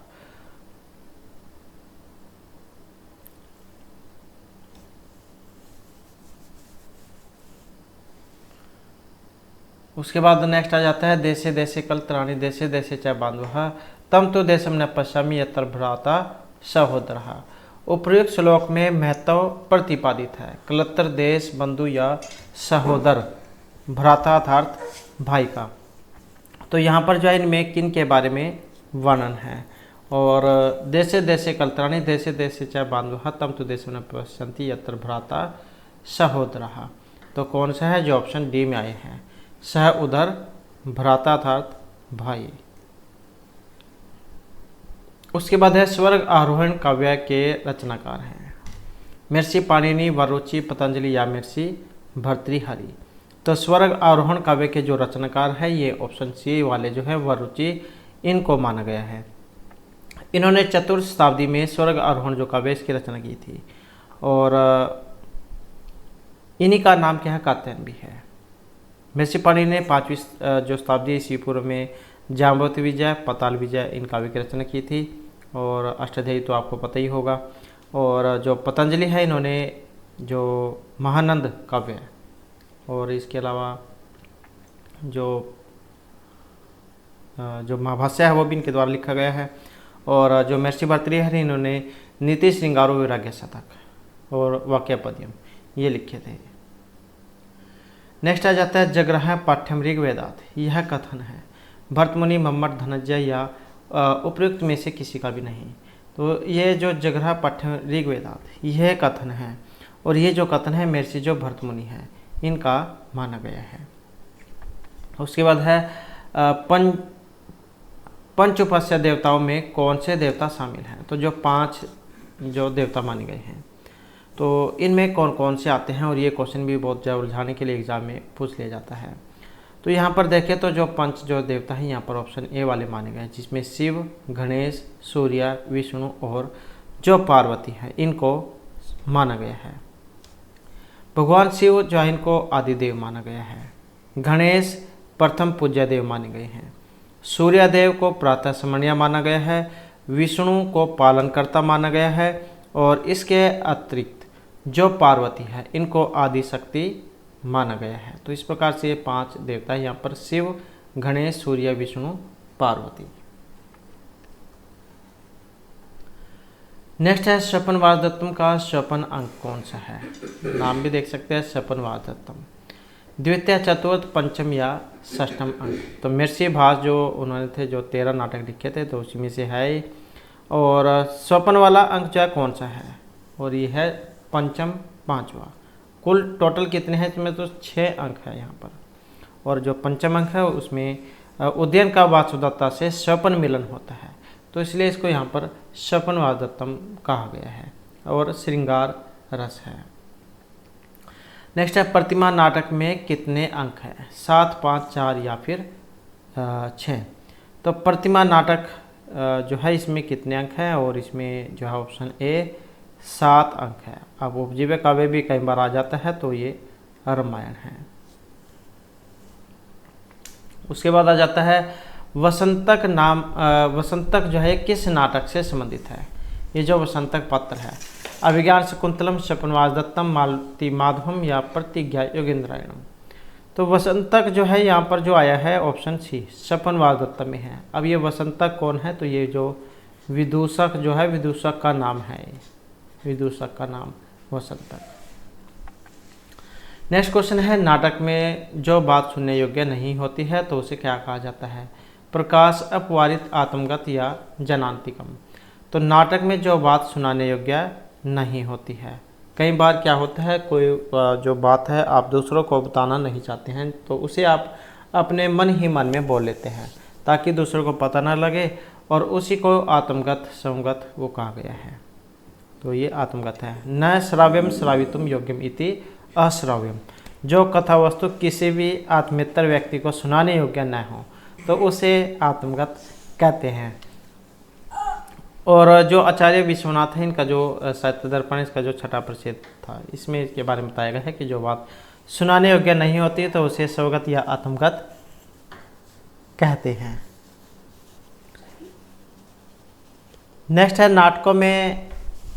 उसके बाद नेक्स्ट आ जाता है देशे देशे कल त्राणी, देशे देशे च बांधव, तम तो देशम न पश्यामि यत्र भ्राता सहोदरः। उपर्युक्त श्लोक में महत्व प्रतिपादित है, कलत्र देश, बंधु या सहोदर, भ्राता अर्थात भाई का। तो यहाँ पर जो है इनमें किन के बारे में वर्णन है, और देशे देशे कलत्राणी, देशे देशे च बांधव, तम तो देशम न पश्यन्ति यत्र भ्राता सहोदरः। तो कौन सा है जो ऑप्शन डी में आए हैं, सह उदर, भ्राता अर्थात भाई। उसके बाद है स्वर्ग आरोहण काव्य के रचनाकार हैं महर्षि पाणिनि, वरुचि, पतंजलि या महर्षि भर्तृहरि। तो स्वर्ग आरोहण काव्य के जो रचनाकार है ये ऑप्शन सी वाले जो है वरुचि, इनको माना गया है। इन्होंने चतुर्थ शताब्दी में स्वर्ग आरोहण जो काव्य इसकी रचना की थी, और इन्हीं का नाम क्या है कात्यायन भी है। महर्षि पाणिनि ने 5वीं जो शताब्दी ईस्वी पूर्व में जाम्बवती विजय, पाताल विजय इन काव्य की रचना की थी। और अष्टाध्यायी तो आपको पता ही होगा। और जो पतंजलि है इन्होंने जो महानंद काव्य, और इसके अलावा जो महाभाष्य है वो भी इनके द्वारा लिखा गया है। और जो महर्षि भर्तृहरि इन्होंने नीति श्रृंगारो वैराग्य शतक और वाक्यपद्यम ये लिखे थे। नेक्स्ट आ जाता है जगरह पाठ्यम ऋग्वेदात। यह कथन है भरतमुनि, मम्मट, धनंजय या उपयुक्त में से किसी का भी नहीं। तो ये जो जगरा पठ्य ऋग्वेदात यह कथन है, और ये जो कथन है महर्षि जो भरतमुनि है इनका माना गया है। उसके बाद है पंच उपास्य देवताओं में कौन से देवता शामिल हैं। तो जो 5 जो देवता माने गए हैं तो इनमें कौन कौन से आते हैं, और ये क्वेश्चन भी बहुत ज़्यादा उलझाने के लिए एग्जाम में पूछ लिया जाता है। तो यहाँ पर देखें तो जो 5 जो देवता हैं यहाँ पर ऑप्शन ए वाले माने गए हैं, जिसमें शिव, गणेश, सूर्य, विष्णु और जो पार्वती है इनको माना गया है। भगवान शिव जो है इनको आदिदेव माना गया है। गणेश प्रथम पूज्य देव माने गए हैं। सूर्य देव को प्रातः स्मरणीय माना गया है। विष्णु को पालनकर्ता माना गया है, और इसके अतिरिक्त जो पार्वती है इनको आदि शक्ति माना गया है। तो इस प्रकार से ये 5 देवता यहाँ पर शिव, गणेश, सूर्य, विष्णु, पार्वती। नेक्स्ट है स्वपन वारदत्तम का स्वपन अंक कौन सा है। नाम भी देख सकते हैं स्वपन वारदत्तम, द्वितीय, चतुर्थ, पंचम या षष्ठम अंक। तो महर्षि भास जो उन्होंने थे जो 13 नाटक लिखे थे तो उसी में से है। और स्वपन वाला अंक जो है कौन सा है, और ये है पंचम, 5वां। कुल टोटल कितने हैं इसमें, तो 6 अंक है यहाँ पर। और जो पंचम अंक है उसमें उदयन का वासुदत्ता से स्वपन मिलन होता है, तो इसलिए इसको यहाँ पर स्वपन वारदत्तम कहा गया है। और श्रृंगार रस है। नेक्स्ट है प्रतिमा नाटक में कितने अंक हैं, 7, 5, 4 या फिर 6। तो प्रतिमा नाटक जो है इसमें कितने अंक हैं, और इसमें जो है ऑप्शन ए 7 अंक है। अब उपजीव्य काव्य भी कई बार आ जाता है, तो ये रामायण है। उसके बाद आ जाता है वसंतक नाम। वसंतक जो है किस नाटक से संबंधित है। ये जो वसंतक पत्र है, अभिज्ञान शकुंतलम, स्वपन वारदत्तम, मालती माधवम या प्रतिज्ञा योगेंद्रायणम। तो वसंतक जो है यहाँ पर जो आया है ऑप्शन सी स्वपन वारदत्तम में है। अब ये वसंतक कौन है, तो ये जो विदूषक जो है, विदूषक का नाम है, विदूषक का नाम वसंतक। नेक्स्ट क्वेश्चन है नाटक में जो बात सुनने योग्य नहीं होती है तो उसे क्या कहा जाता है, प्रकाश, अपवारित, आत्मगत या जनांतिकम। तो नाटक में जो बात सुनाने योग्य नहीं होती है, कई बार क्या होता है कोई जो बात है आप दूसरों को बताना नहीं चाहते हैं तो उसे आप अपने मन ही मन में बोल लेते हैं ताकि दूसरों को पता ना लगे, और उसी को आत्मगत संगत वो कहा गया है। तो ये आत्मगत है। न श्राव्यम श्रावितुम योग्यम इति अश्राव्यम। जो कथा वस्तु किसी भी आत्मेतर व्यक्ति को सुनाने योग्य न हो तो उसे आत्मगत कहते हैं। और जो आचार्य विश्वनाथ है इनका जो साहित्य दर्पण इसका जो 6ठा परिच्छेद था इसमें इसके बारे में बताया गया है कि जो बात सुनाने योग्य नहीं होती तो उसे स्वगत या आत्मगत कहते हैं। नेक्स्ट है नाटकों में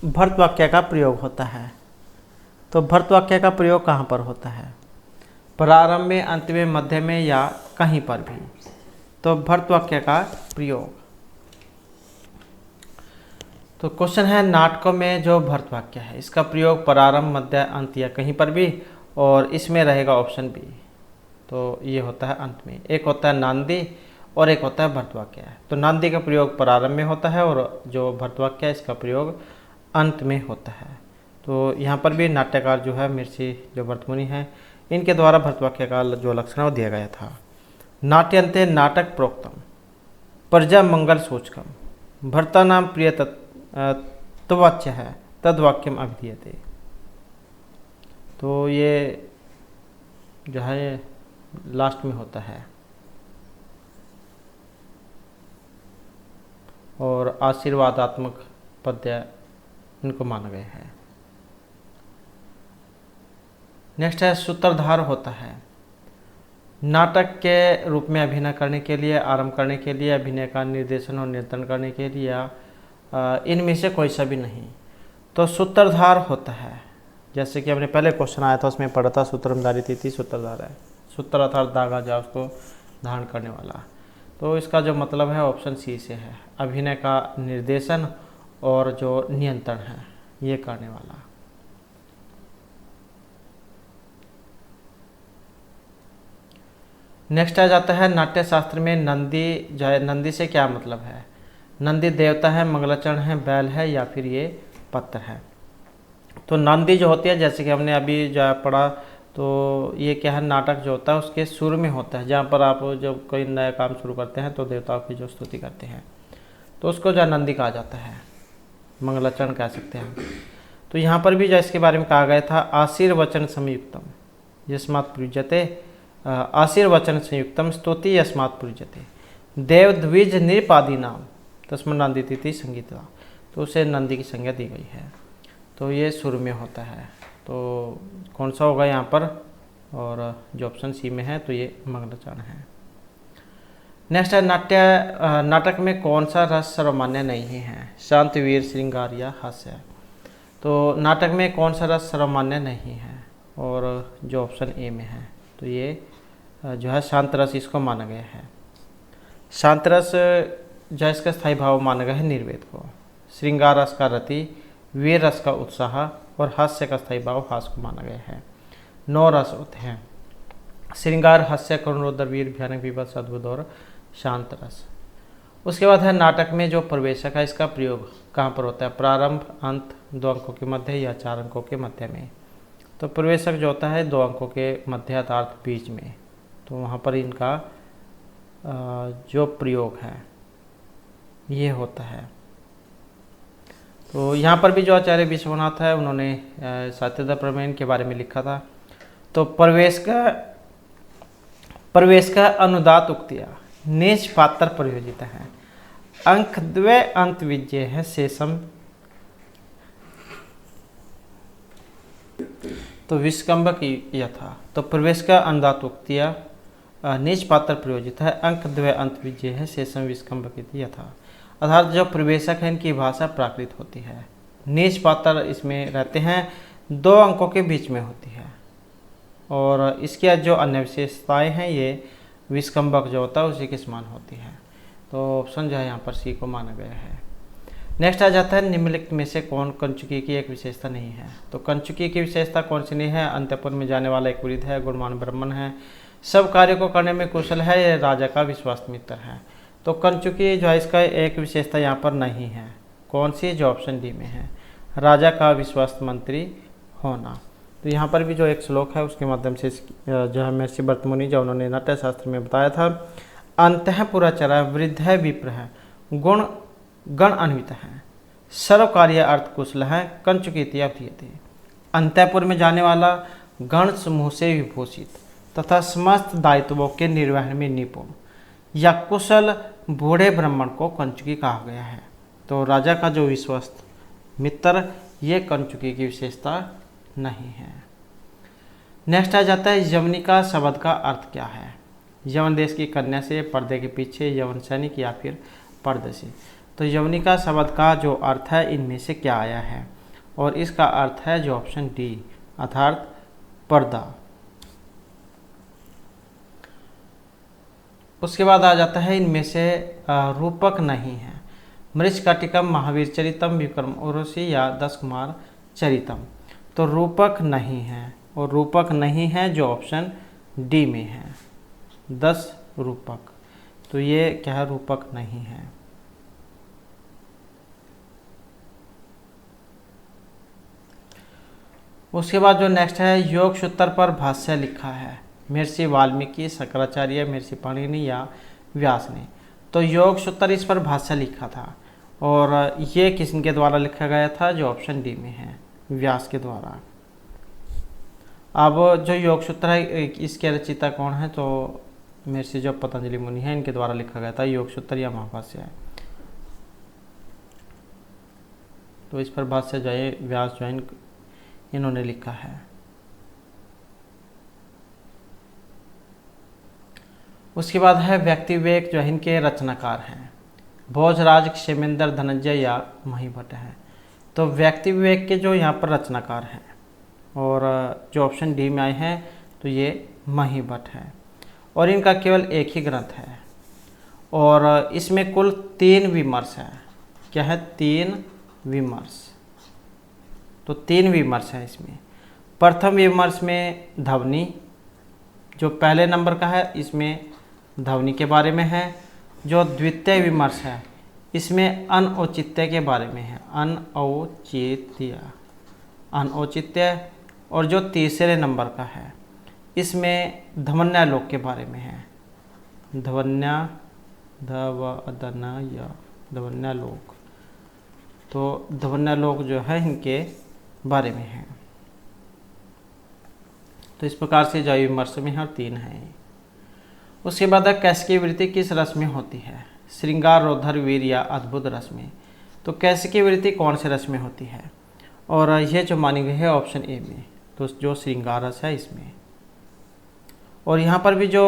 भर्तवाक्य का प्रयोग होता है। तो भर्तवाक्य का प्रयोग कहाँ पर होता है, प्रारंभ में, अंत में, मध्य में या कहीं पर भी। तो भर्तवाक्य का प्रयोग। तो क्वेश्चन है नाटकों में जो भर्तवाक्य है इसका प्रयोग प्रारंभ, मध्य, अंत या कहीं पर भी, और इसमें रहेगा ऑप्शन बी। तो ये होता है अंत में। एक होता है नांदी और एक होता है भर्तवाक्य। तो नांदी का प्रयोग प्रारंभ में होता है और जो भर्तवाक्य है इसका प्रयोग अंत में होता है। तो यहाँ पर भी नाट्यकार जो है महर्षि जो भरतमुनि हैं इनके द्वारा भर्तवाक्य का जो लक्षण वो दिया गया था। नाट्यंते नाटक प्रोक्तम प्रजा मंगल सूचकम भर्ता नाम प्रिय तवाच्य है तदवाक्यम अभिधीयते। तो ये जो है लास्ट में होता है और आशीर्वादात्मक पद्य इनको माना गया है। नेक्स्ट है सूत्रधार होता है नाटक के रूप में अभिनय करने के लिए, आरंभ करने के लिए, अभिनय का निर्देशन और नियंत्रण करने के लिए, इनमें से कोई सा भी नहीं। तो सूत्रधार होता है, जैसे कि हमने पहले क्वेश्चन आया था उसमें पढ़ा था सूत्रधारी तिथि सूत्रधार है। सूत्र अर्थात धागा जा उसको धारण करने वाला। तो इसका जो मतलब है ऑप्शन सी से है, अभिनय का निर्देशन और जो नियंत्रण है ये करने वाला। नेक्स्ट आ जाता है नाट्य शास्त्र में नंदी जो है, नंदी से क्या मतलब है। नंदी देवता है, मंगलाचरण है, बैल है या फिर ये पत्थर है। तो नंदी जो होती है, जैसे कि हमने अभी जो पढ़ा, तो ये क्या है, नाटक जो होता है उसके सुर में होता है, जहाँ पर आप जब कोई नया काम शुरू करते हैं तो देवताओं की जो स्तुति करते हैं तो उसको जो नंदी कहा जाता है, मंगलाचरण कह सकते हैं। तो यहाँ पर भी जो इसके बारे में कहा गया था, आशीर्वचन संयुक्तम यस्मात् पूज्यते, आशीर्वचन संयुक्तम स्तुति यस्मात् पूज्यते, देव द्विज नृपादि नाम तस्मात् नंदिति संगीता। तो उसे नंदी की संज्ञा दी गई है। तो ये सुर में होता है। तो कौन सा होगा यहाँ पर, और जो ऑप्शन सी में है तो ये मंगलाचरण है। नेक्स्ट है नाटक में कौन सा रस सर्वमान्य नहीं है, शांत, वीर, श्रृंगार या हास्य। तो नाटक में कौन सा रस सर्वमान्य नहीं है, और जो ऑप्शन ए में है तो ये जो है शांत रस इसको माना गया है। शांत रस जो इसका स्थायी भाव माना गया है निर्वेद को, श्रृंगार रस का रति, वीर रस का उत्साह और हास्य का स्थायी भाव हास्य को माना गया है। 9 रस होते हैं, श्रृंगार, हास्य, करुणोदर, वीर, भयानक, विभत्स, अद्भुत और शांत रस। उसके बाद है नाटक में जो प्रवेशक है इसका प्रयोग कहाँ पर होता है, प्रारंभ, अंत, 2 अंकों के मध्य या 4 अंकों के मध्य में। तो प्रवेशक जो होता है 2 अंकों के मध्य अर्थात बीच में, तो वहाँ पर इनका जो प्रयोग है ये होता है। तो यहाँ पर भी जो आचार्य विश्वनाथ है उन्होंने सात्यदा प्रमेय के बारे में लिखा था। तो प्रवेश का अनुदात उक्तिया निज पात्र प्रयोजित है, अंक द्वे अंत विजय है शेषम। तो विस्कंभ की यथा। तो प्रवेश का अनुदात उक्तिया निज पात्र प्रयोजित है, अंक द्वे अंत विजय है शेषम विस्कंभ की यथा। अर्थात जो प्रवेशक है इनकी भाषा प्राकृत होती है, निज पात्र इसमें रहते हैं, 2 अंकों के बीच में होती है, और इसकी जो अन्य विशेषताएं हैं ये विस्कंभक जो होता है उसी के समान होती है। तो ऑप्शन जो है यहाँ पर सी को माना गया है। नेक्स्ट आ जाता है निम्नलिखित में से कौन कंचुकी की एक विशेषता नहीं है। तो कंचुकी की विशेषता कौन सी नहीं है, अंतःपुर में जाने वाला एक वृद्ध है, गुणवान ब्राह्मण है, सब कार्य को करने में कुशल है, यह राजा का विश्वास मित्र है। तो कंचुकी जो है इसका एक विशेषता यहाँ पर नहीं है, कौन सी, जो ऑप्शन डी में है, राजा का विश्वास मंत्री होना। तो यहाँ पर भी जो एक श्लोक है उसके माध्यम से जो है महर्षि भरत मुनि जो उन्होंने नाट्य शास्त्र में बताया था, अंतः पुराचरा वृद्ध है, विप्र है, गुण गण अन्वित है, सर्व कार्य अर्थ कुशल है, कंचुकी अवधीयते। अंतःपुर में जाने वाला, गण समूह से विभूषित तथा समस्त दायित्वों के निर्वहन में निपुण या कुशल बूढ़े ब्राह्मण को कंचुकी कहा गया है। तो राजा का जो विश्वस्त मित्र ये कंचुकी की विशेषता नहीं है। नेक्स्ट आ जाता है यवनिका शब्द का अर्थ क्या है। यवन देश की कन्या से, पर्दे के पीछे, यवन सैनिक या फिर पर्दे से। तो यवनिका शब्द का जो अर्थ है इनमें से क्या आया है, और इसका अर्थ है जो ऑप्शन डी अर्थात पर्दा। उसके बाद आ जाता है इनमें से रूपक नहीं है, मृच्छकटिकम, महावीर चरितम, विक्रम उर्वशी या 10 कुमार चरितम। तो रूपक नहीं है, और रूपक नहीं है जो ऑप्शन डी में है 10 रूपक। तो ये क्या है, रूपक नहीं है। उसके बाद जो नेक्स्ट है योग सूत्र पर भाष्य लिखा है, महर्षि वाल्मीकि, शंकराचार्य, महर्षि पाणिनि या व्यास ने। तो योग सूत्र इस पर भाष्य लिखा था, और ये किसके द्वारा लिखा गया था, जो ऑप्शन डी में है व्यास के द्वारा। अब जो योग सूत्र है इसके रचयिता कौन है, तो महर्षि जो पतंजलि मुनि है इनके द्वारा लिखा गया था योग सूत्र या महाभाष्य है। तो इस पर भाष्य जो है व्यास जो इन्होंने लिखा है। उसके बाद है व्यक्ति विवेक जो इनके रचनाकार हैं, भोजराज, क्षेमेंद्र, धनंजय या महीभट्ट है। तो व्यक्ति विवेक के जो यहाँ पर रचनाकार हैं, और जो ऑप्शन डी में आए हैं तो ये महीभट्ट है, और इनका केवल एक ही ग्रंथ है, और इसमें कुल 3 विमर्श है। क्या है, 3 विमर्श। तो 3 विमर्श है इसमें। प्रथम विमर्श में ध्वनि जो पहले नंबर का है, इसमें ध्वनि के बारे में है। जो द्वितीय विमर्श है इसमें अनौचित्य के बारे में है, अनौचित्य, अनौचित्य। और जो तीसरे नंबर का है इसमें धवन्यालोक के बारे में है, धवन्यालोक। तो धवन्यालोक जो है इनके बारे में है। तो इस प्रकार से जैव विमर्श में हर 3 है। उसके बाद कैसिकी वृत्ति किस रस में होती है? श्रृंगार, रौद्र, वीर या अद्भुत रस में। तो कैसिकी वृत्ति कौन से रस में होती है? और यह जो मानी गई है ऑप्शन ए में, तो जो श्रृंगार रस है इसमें। और यहाँ पर भी जो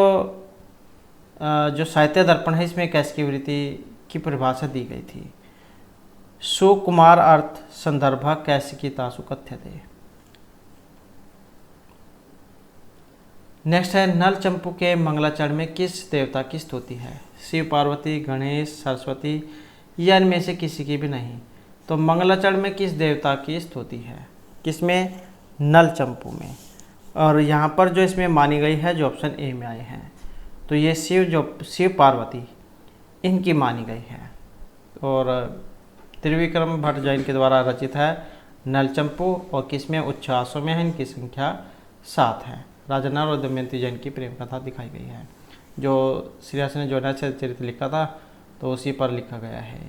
साहित्य दर्पण है इसमें कैसिकी वृत्ति की परिभाषा दी गई थी, सुकुमार अर्थ संदर्भ कैसिकीतासु कथ्यते। नेक्स्ट है नल चंपू के मंगलाचरण में किस देवता की स्तुति है? शिव, पार्वती, गणेश, सरस्वती या इनमें से किसी की भी नहीं। तो मंगलाचरण में किस देवता की स्तुति है? किसमें? नल चंपू में। और यहाँ पर जो इसमें मानी गई है जो ऑप्शन ए में आए हैं, तो ये शिव पार्वती इनकी मानी गई है। और त्रिविक्रम भट्ट जैन के द्वारा रचित है नल चंपू, और किसमें? उच्छ्वासों में है। इनकी संख्या 7 है। राजा नल और दमयंती जैन की प्रेम कथा दिखाई गई है। जो श्रीहर्ष ने जो चरित्र लिखा था तो उसी पर लिखा गया है।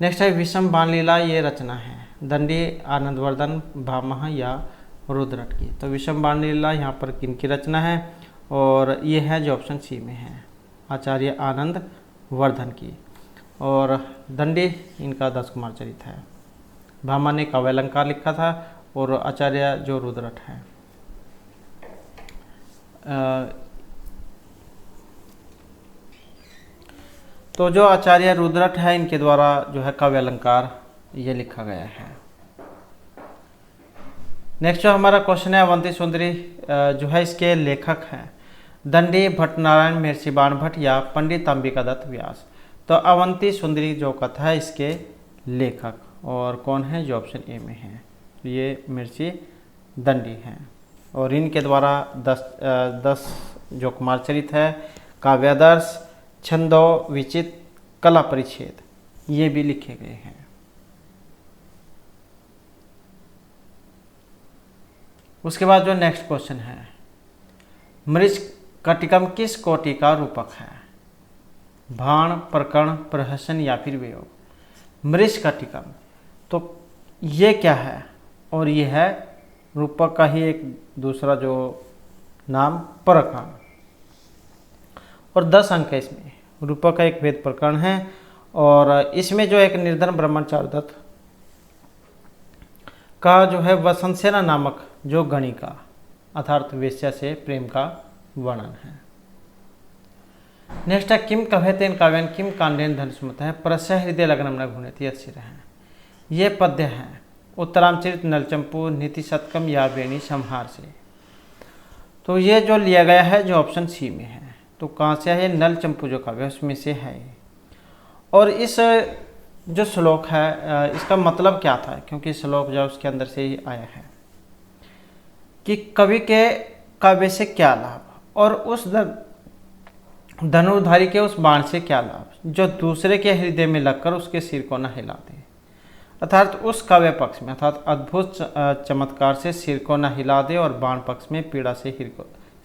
नेक्स्ट है विषम बाण लीला, ये रचना है दंडी, आनंदवर्धन, भामह या रुद्रट की। तो विषम बाण लीला यहाँ पर किनकी रचना है? और ये है जो ऑप्शन सी में है, आचार्य आनंद वर्धन की। और दंडी इनका 10 कुमार चरित है। भामा ने काव्यालंकार लिखा था, और आचार्य जो रुद्रट है तो जो आचार्य रुद्रट है इनके द्वारा जो है काव्यालंकार ये लिखा गया है। नेक्स्ट जो हमारा क्वेश्चन है अवंती सुंदरी जो है इसके लेखक हैं दंडी, भट्टनारायण, महर्षि बाणभट्ट या पंडित अंबिका दत्त व्यास। तो अवंती सुंदरी जो कथा है इसके लेखक और कौन है? जो ऑप्शन ए में है, ये महर्षि दंडी हैं। और इनके द्वारा 10 जो कुमार चरित है, काव्यादर्श, छंदो विचित, कला परिच्छेद, ये भी लिखे गए हैं। उसके बाद जो नेक्स्ट क्वेश्चन है, मृच कटिकम किस कोटि का रूपक है? भाण, प्रकरण, प्रहसन या फिर वियोग। मृच कटिकम तो ये क्या है? और ये है रूपक का ही एक दूसरा जो नाम प्रकरण, और 10 अंक है इसमें। रूपक का एक वेद प्रकरण है, और इसमें जो एक निर्धन ब्रह्मचारी दत्त का जो है वसंतसेना नामक जो गणिका अर्थात वेश्या से प्रेम का वर्णन है। नेक्स्ट है किम कभेतेन काव्यन किम कांडेन धनुष्मत है प्रस्य हृदय लग्नम न घुनेति अस्थिर है। ये पद्य हैं उत्तरामचरित, नलचंपू, नीति शतकम या वेणी संहार से। तो ये जो लिया गया है जो ऑप्शन सी में है। तो कहाँ से है? नलचंपू जो काव्य उसमें से है। और इस जो श्लोक है इसका मतलब क्या था? क्योंकि श्लोक जो उसके अंदर से ही आया है कि कवि के काव्य से क्या लाभ और उस धनुर्धारी के उस बाण से क्या लाभ जो दूसरे के हृदय में लगकर उसके सिर को न हिला दे। अर्थात उस काव्य पक्ष में अर्थात अद्भुत चमत्कार से सिर को न हिला दे और बाण पक्ष में पीड़ा से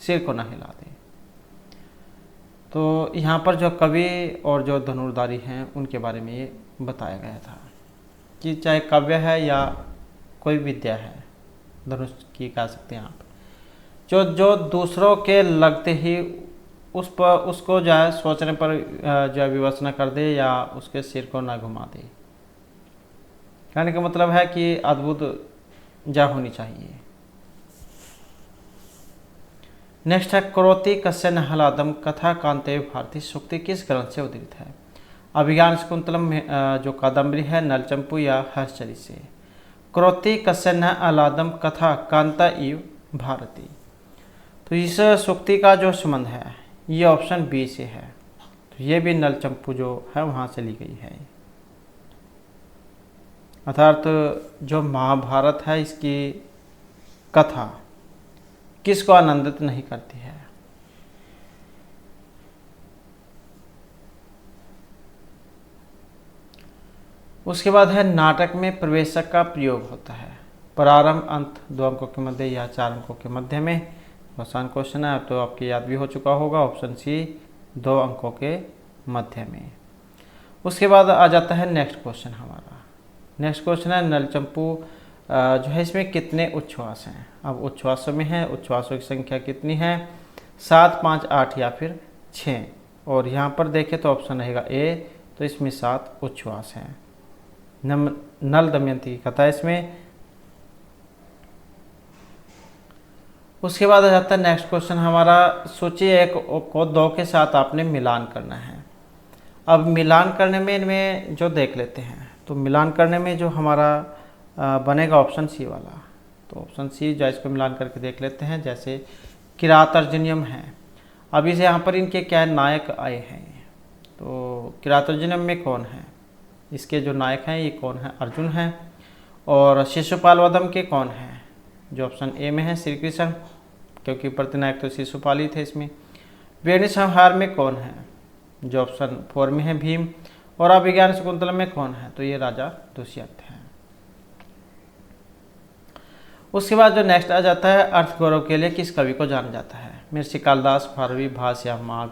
सिर को न हिला दे। तो यहाँ पर जो कवि और जो धनुर्धारी हैं उनके बारे में ये बताया गया था कि चाहे काव्य है या कोई विद्या है, धनुष की कह सकते हैं आप, जो दूसरों के लगते ही उसको जो है सोचने पर जो है विवश न कर दे या उसके सिर को ना घुमा दे। कहने का मतलब है कि अद्भुत जा होनी चाहिए। नेक्स्ट है क्रोति कस्य न हलादम कथा कांते भारती सूक्ति किस ग्रंथ से उद्धृत है? अभिज्ञान शकुंतलम जो कादम्बरी है, नलचंपू या हर्षचरित से। क्रोति कस्य न आलादम कथा कांता इव भारती। तो इस सूक्ति का जो संबंध है ये ऑप्शन बी से है। तो ये भी नलचंपू जो है वहाँ से ली गई है। अर्थात जो महाभारत है इसकी कथा किसको आनंदित नहीं करती है? उसके बाद है नाटक में प्रवेशक का प्रयोग होता है प्रारंभ अंत 2 अंकों के मध्य या 4 अंकों के मध्य में। आसान क्वेश्चन है, तो आपकी याद भी हो चुका होगा। ऑप्शन सी 2 अंकों के मध्य में। उसके बाद आ जाता है नेक्स्ट क्वेश्चन हमारा। नेक्स्ट क्वेश्चन है नलचंपू जो है इसमें कितने उच्छ्वास हैं। अब उच्छ्वासों में है, उच्छ्वासों की संख्या कितनी है, 7, 5, 8 या फिर 6। और यहाँ पर देखें तो ऑप्शन रहेगा ए, तो इसमें 7 उच्छ्वास हैं। नल दमयंती की कथा इसमें। उसके बाद आ जाता है नेक्स्ट क्वेश्चन हमारा, सोचिए एक को 2 के साथ आपने मिलान करना है। अब मिलान करने में इनमें जो देख लेते हैं, तो मिलान करने में जो हमारा बनेगा ऑप्शन सी वाला। तो ऑप्शन सी जो इसको मिलान करके देख लेते हैं। जैसे किरात अर्जुनियम है, अभी से यहाँ पर इनके क्या नायक आए हैं। तो किरात अर्जुनियम में कौन है, इसके जो नायक हैं ये कौन है, अर्जुन हैं। और शिशुपाल वधम के कौन हैं, जो ऑप्शन ए में है श्री कृष्ण, क्योंकि प्रतिनायक तो शिशुपाल ही थे इसमें। वेणी संहार में कौन है, जो ऑप्शन 4 में है भीम। और अभिज्ञान शकुंतला में कौन है, तो ये राजा दुष्यंत हैं। उसके बाद जो नेक्स्ट आ जाता है अर्थ गौरव के लिए किस कवि को जाना जाता है, महर्षि कालिदास, भारवी, भास या माघ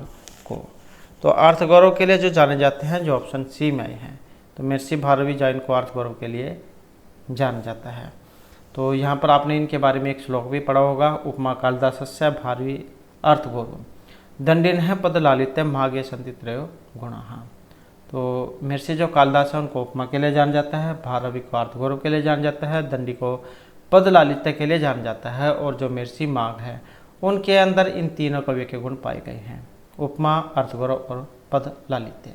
को। तो अर्थ गौरव के लिए जो जाने जाते हैं जो ऑप्शन सी में आए हैं, तो महर्षि भारवी जैन को अर्थ गौरव के लिए जाना जाता है। तो यहाँ पर आपने इनके बारे में एक श्लोक भी पढ़ा होगा, उपमा कालिदासस्य भारवी अर्थ गौरव दंडिन है पद लालित्य माघे संति त्रयो गुणः। तो महर्षि जो कालिदास है उनको उपमा के लिए जाना जाता है, भारवी को अर्थ गौरव के लिए जाना जाता है, दंडी को पद लालित्य के लिए जाना जाता है। और जो महर्षि माघ है उनके अंदर इन तीनों कवि के गुण पाए गए हैं, उपमा, अर्थ गौरव और पद लालित्य।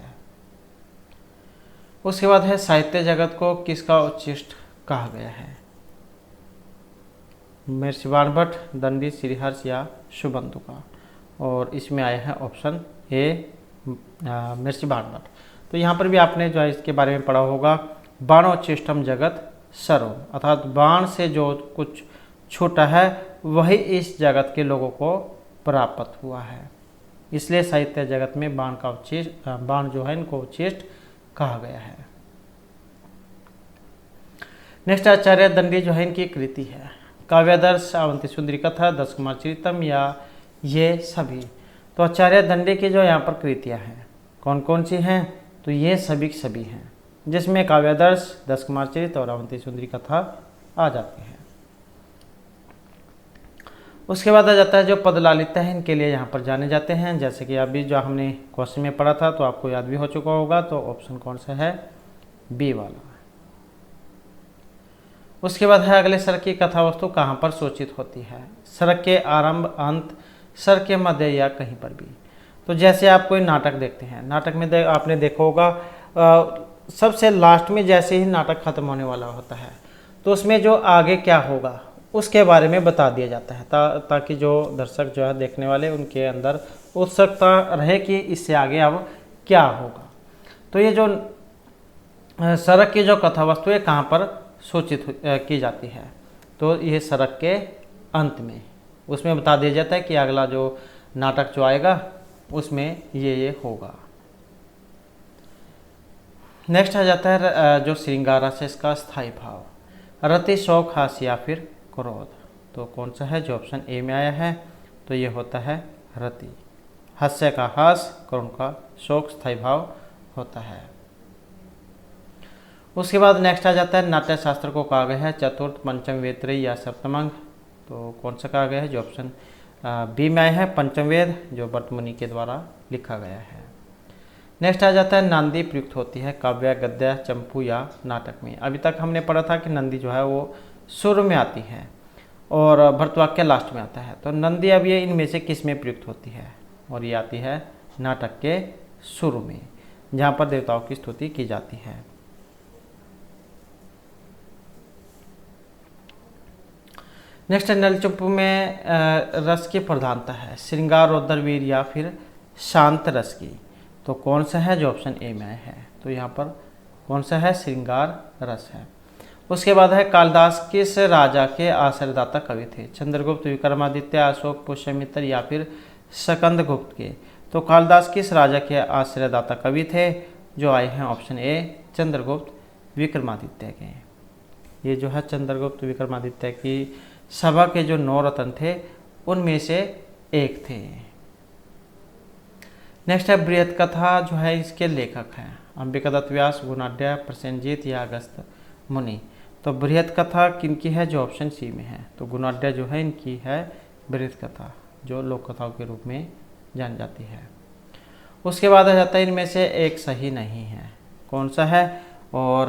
उसके बाद है साहित्य जगत को किसका उच्छिष्ट कहा गया है, महर्षि बाणभट्ट, दंडी, श्रीहर्ष या शुभंतु का। और इसमें आया है ऑप्शन ए महर्षि बाणभट्ट। तो यहाँ पर भी आपने जो है इसके बारे में पढ़ा होगा, बाणोच्चिष्टम जगत सर्व, अर्थात बाण से जो कुछ छूटा है वही इस जगत के लोगों को प्राप्त हुआ है। इसलिए साहित्य जगत में बाण का उच्छिष्ट, बाण जो है इनको उच्छिष्ट कहा गया है। नेक्स्ट आचार्य दंडी जो है इनकी कृति है, काव्यादर्श, अवंती सुंदरी कथा, 10 कुमार चरितम या ये सभी। तो आचार्य दंडी की जो यहाँ पर कृतियाँ हैं कौन कौन सी हैं, तो ये सभी हैं, जिसमें काव्यादर्श, 10 कुमार चरित और अवंती सुंदरी कथा आ जाती है। उसके बाद आ जाता है जो पद लालित्य है, इनके लिए यहाँ पर जाने जाते हैं। जैसे कि अभी जो हमने क्वेश्चन में पढ़ा था तो आपको याद भी हो चुका होगा, तो ऑप्शन कौन सा है, बी वाला। उसके बाद है अगले सड़क की कथा वस्तु कहाँ पर सूचित होती है, सड़क के आरंभ, अंत, सड़क के मध्य या कहीं पर भी। तो जैसे आप कोई नाटक देखते हैं, नाटक में आपने देखा होगा सबसे लास्ट में जैसे ही नाटक खत्म होने वाला होता है तो उसमें जो आगे क्या होगा उसके बारे में बता दिया जाता है, ताकि जो दर्शक जो है देखने वाले उनके अंदर उत्सुकता रहे कि इससे आगे अब क्या होगा। तो ये जो सड़क की जो कथा वस्तु है कहाँ पर सूचित की जाती है, तो ये सड़क के अंत में, उसमें बता दिया जाता है कि अगला जो नाटक जो आएगा उसमें ये होगा। नेक्स्ट आ जाता है जो श्रृंगार रस है इसका स्थायी भाव, रति, शौक, हास्य या फिर क्रोध। तो कौन सा है, जो ऑप्शन ए में आया है, तो ये होता है रति। हास्य का हास, क्रोध का शोक, स्थायी भाव होता है। उसके बाद नेक्स्ट आ जाता है नाट्य शास्त्र को कहा गया है चतुर्थ, पंचम वेद त्रयी या सप्तमंग। तो कौन सा कहा गया है, जो ऑप्शन बी में आया है पंचम वेद, जो भट्ट मुनि के द्वारा लिखा गया है। नेक्स्ट आ जाता है नांदी प्रयुक्त होती है काव्य, गद्य, चंपू या नाटक में। अभी तक हमने पढ़ा था कि नंदी जो है वो शुरू में आती है और भरतवाक्य लास्ट में आता है। तो नंदी अब ये इनमें से किस में प्रयुक्त होती है, और ये आती है नाटक के शुरू में, जहाँ पर देवताओं की स्तुति की जाती है। नेक्स्ट नलचंपू में रस की प्रधानता है, श्रृंगार, रौद्र, वीर या फिर शांत रस की। तो कौन सा है, जो ऑप्शन ए में है, तो यहाँ पर कौन सा है, श्रृंगार रस है। उसके बाद है कालिदास किस राजा के आश्रयदाता कवि थे, चंद्रगुप्त, विक्रमादित्य, अशोक, पुष्यमित्र या फिर स्कंदगुप्त के। तो कालिदास किस राजा के आश्रयदाता कवि थे, जो आए हैं ऑप्शन ए चंद्रगुप्त विक्रमादित्य के। ये जो है चंद्रगुप्त विक्रमादित्य की सभा के जो 9 रत्न थे उनमें से एक थे। नेक्स्ट है बृहत कथा जो है इसके लेखक हैं अंबिकादत्त व्यास, गुणाढ्य, प्रसेनजीत या अगस्त्य मुनि। तो बृहत कथा किनकी है, जो ऑप्शन सी में है। तो गुणाढ्य जो है इनकी है बृहत कथा, जो लोक कथाओं के रूप में जानी जाती है। उसके बाद आ जाता है इनमें से एक सही नहीं है, कौन सा है। और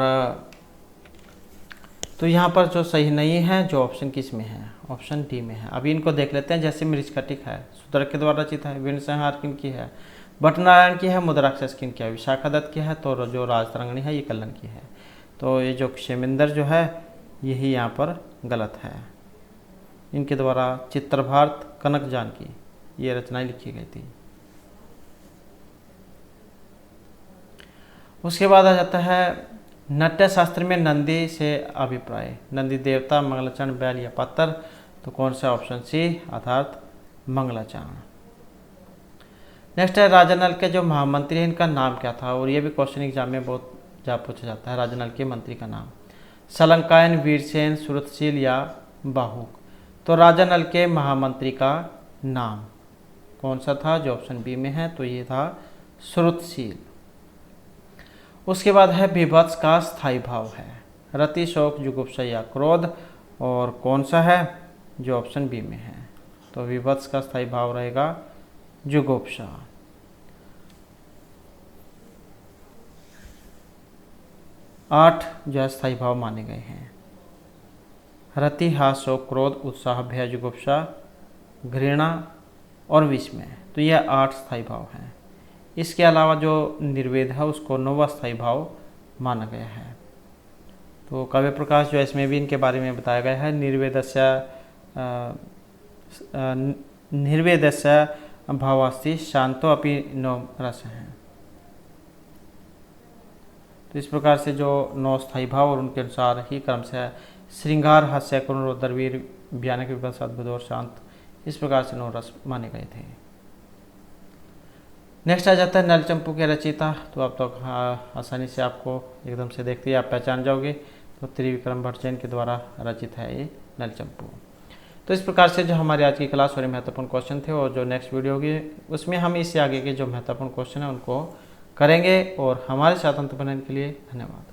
तो यहाँ पर जो सही नहीं है, जो ऑप्शन किस में है, ऑप्शन डी में है। अभी इनको देख लेते हैं। जैसे मृच्छकटिक है शूद्रक के द्वारा रचित है, वीण संहार किनकी है, भट्टनारायण की है, मुद्राक्षस किनकी है, विशाखादत्त की है, तो जो राजतरंगिणी है ये कल्लन की है। तो ये जो क्षेमेंद्र जो है यही यहाँ पर गलत है। इनके द्वारा चित्रभारत, कनक जानकी ये रचनाएं लिखी गई थी। उसके बाद आ जाता है नाट्य शास्त्र में नंदी से अभिप्राय, नंदी देवता, मंगलाचरण, बैल या पत्थर। तो कौन सा, ऑप्शन सी अर्थात मंगलाचरण। नेक्स्ट है राजा नल के जो महामंत्री हैं इनका नाम क्या था, और ये भी क्वेश्चन एग्जाम में बहुत ज़्यादा पूछा जाता है। राजा नल के मंत्री का नाम सलंकायन, वीरसेन, सुरतशील या बाहुक। तो राजा नल के महामंत्री का नाम कौन सा था, जो ऑप्शन बी में है, तो ये था सुरतशील। उसके बाद है विभत्स का स्थायी भाव है रति, शोक, जुगुप्सा या क्रोध, और कौन सा है, जो ऑप्शन बी में है। तो विभत्स का स्थायी भाव रहेगा जुगुप्सा। 8 जो है स्थायी भाव माने गए हैं, रति, हास, शोक, क्रोध, उत्साह, भय, जुगुप्सा, घृणा और विस्मय। तो यह 8 स्थायी भाव हैं। इसके अलावा जो निर्वेद है उसको 9वां स्थायी भाव माना गया है। तो काव्य प्रकाश जो है इसमें भी इनके बारे में बताया गया है। निर्वेदस्य भावास्ति शांतो अपि नौ रस हैं। तो इस प्रकार से जो 9 स्थायी भाव और उनके अनुसार ही क्रम से श्रृंगार, हास्य, करुण, रौद्र, वीर, भयानक, विभत्स, अद्भुत और शांत, इस प्रकार से 9 रस माने गए थे। नेक्स्ट आ जाता है नल चंपू के रचयिता। तो आप तो आसानी से आपको एकदम से देखते ही आप पहचान जाओगे। तो त्रिविक्रम भट्ट जैन के द्वारा रचित है ये नल चंपू। तो इस प्रकार से जो हमारी आज की क्लास और महत्वपूर्ण क्वेश्चन थे, और जो नेक्स्ट वीडियो होगी उसमें हम इससे आगे के जो महत्वपूर्ण क्वेश्चन है उनको करेंगे। और हमारे साथ अंत बनाने के लिए धन्यवाद।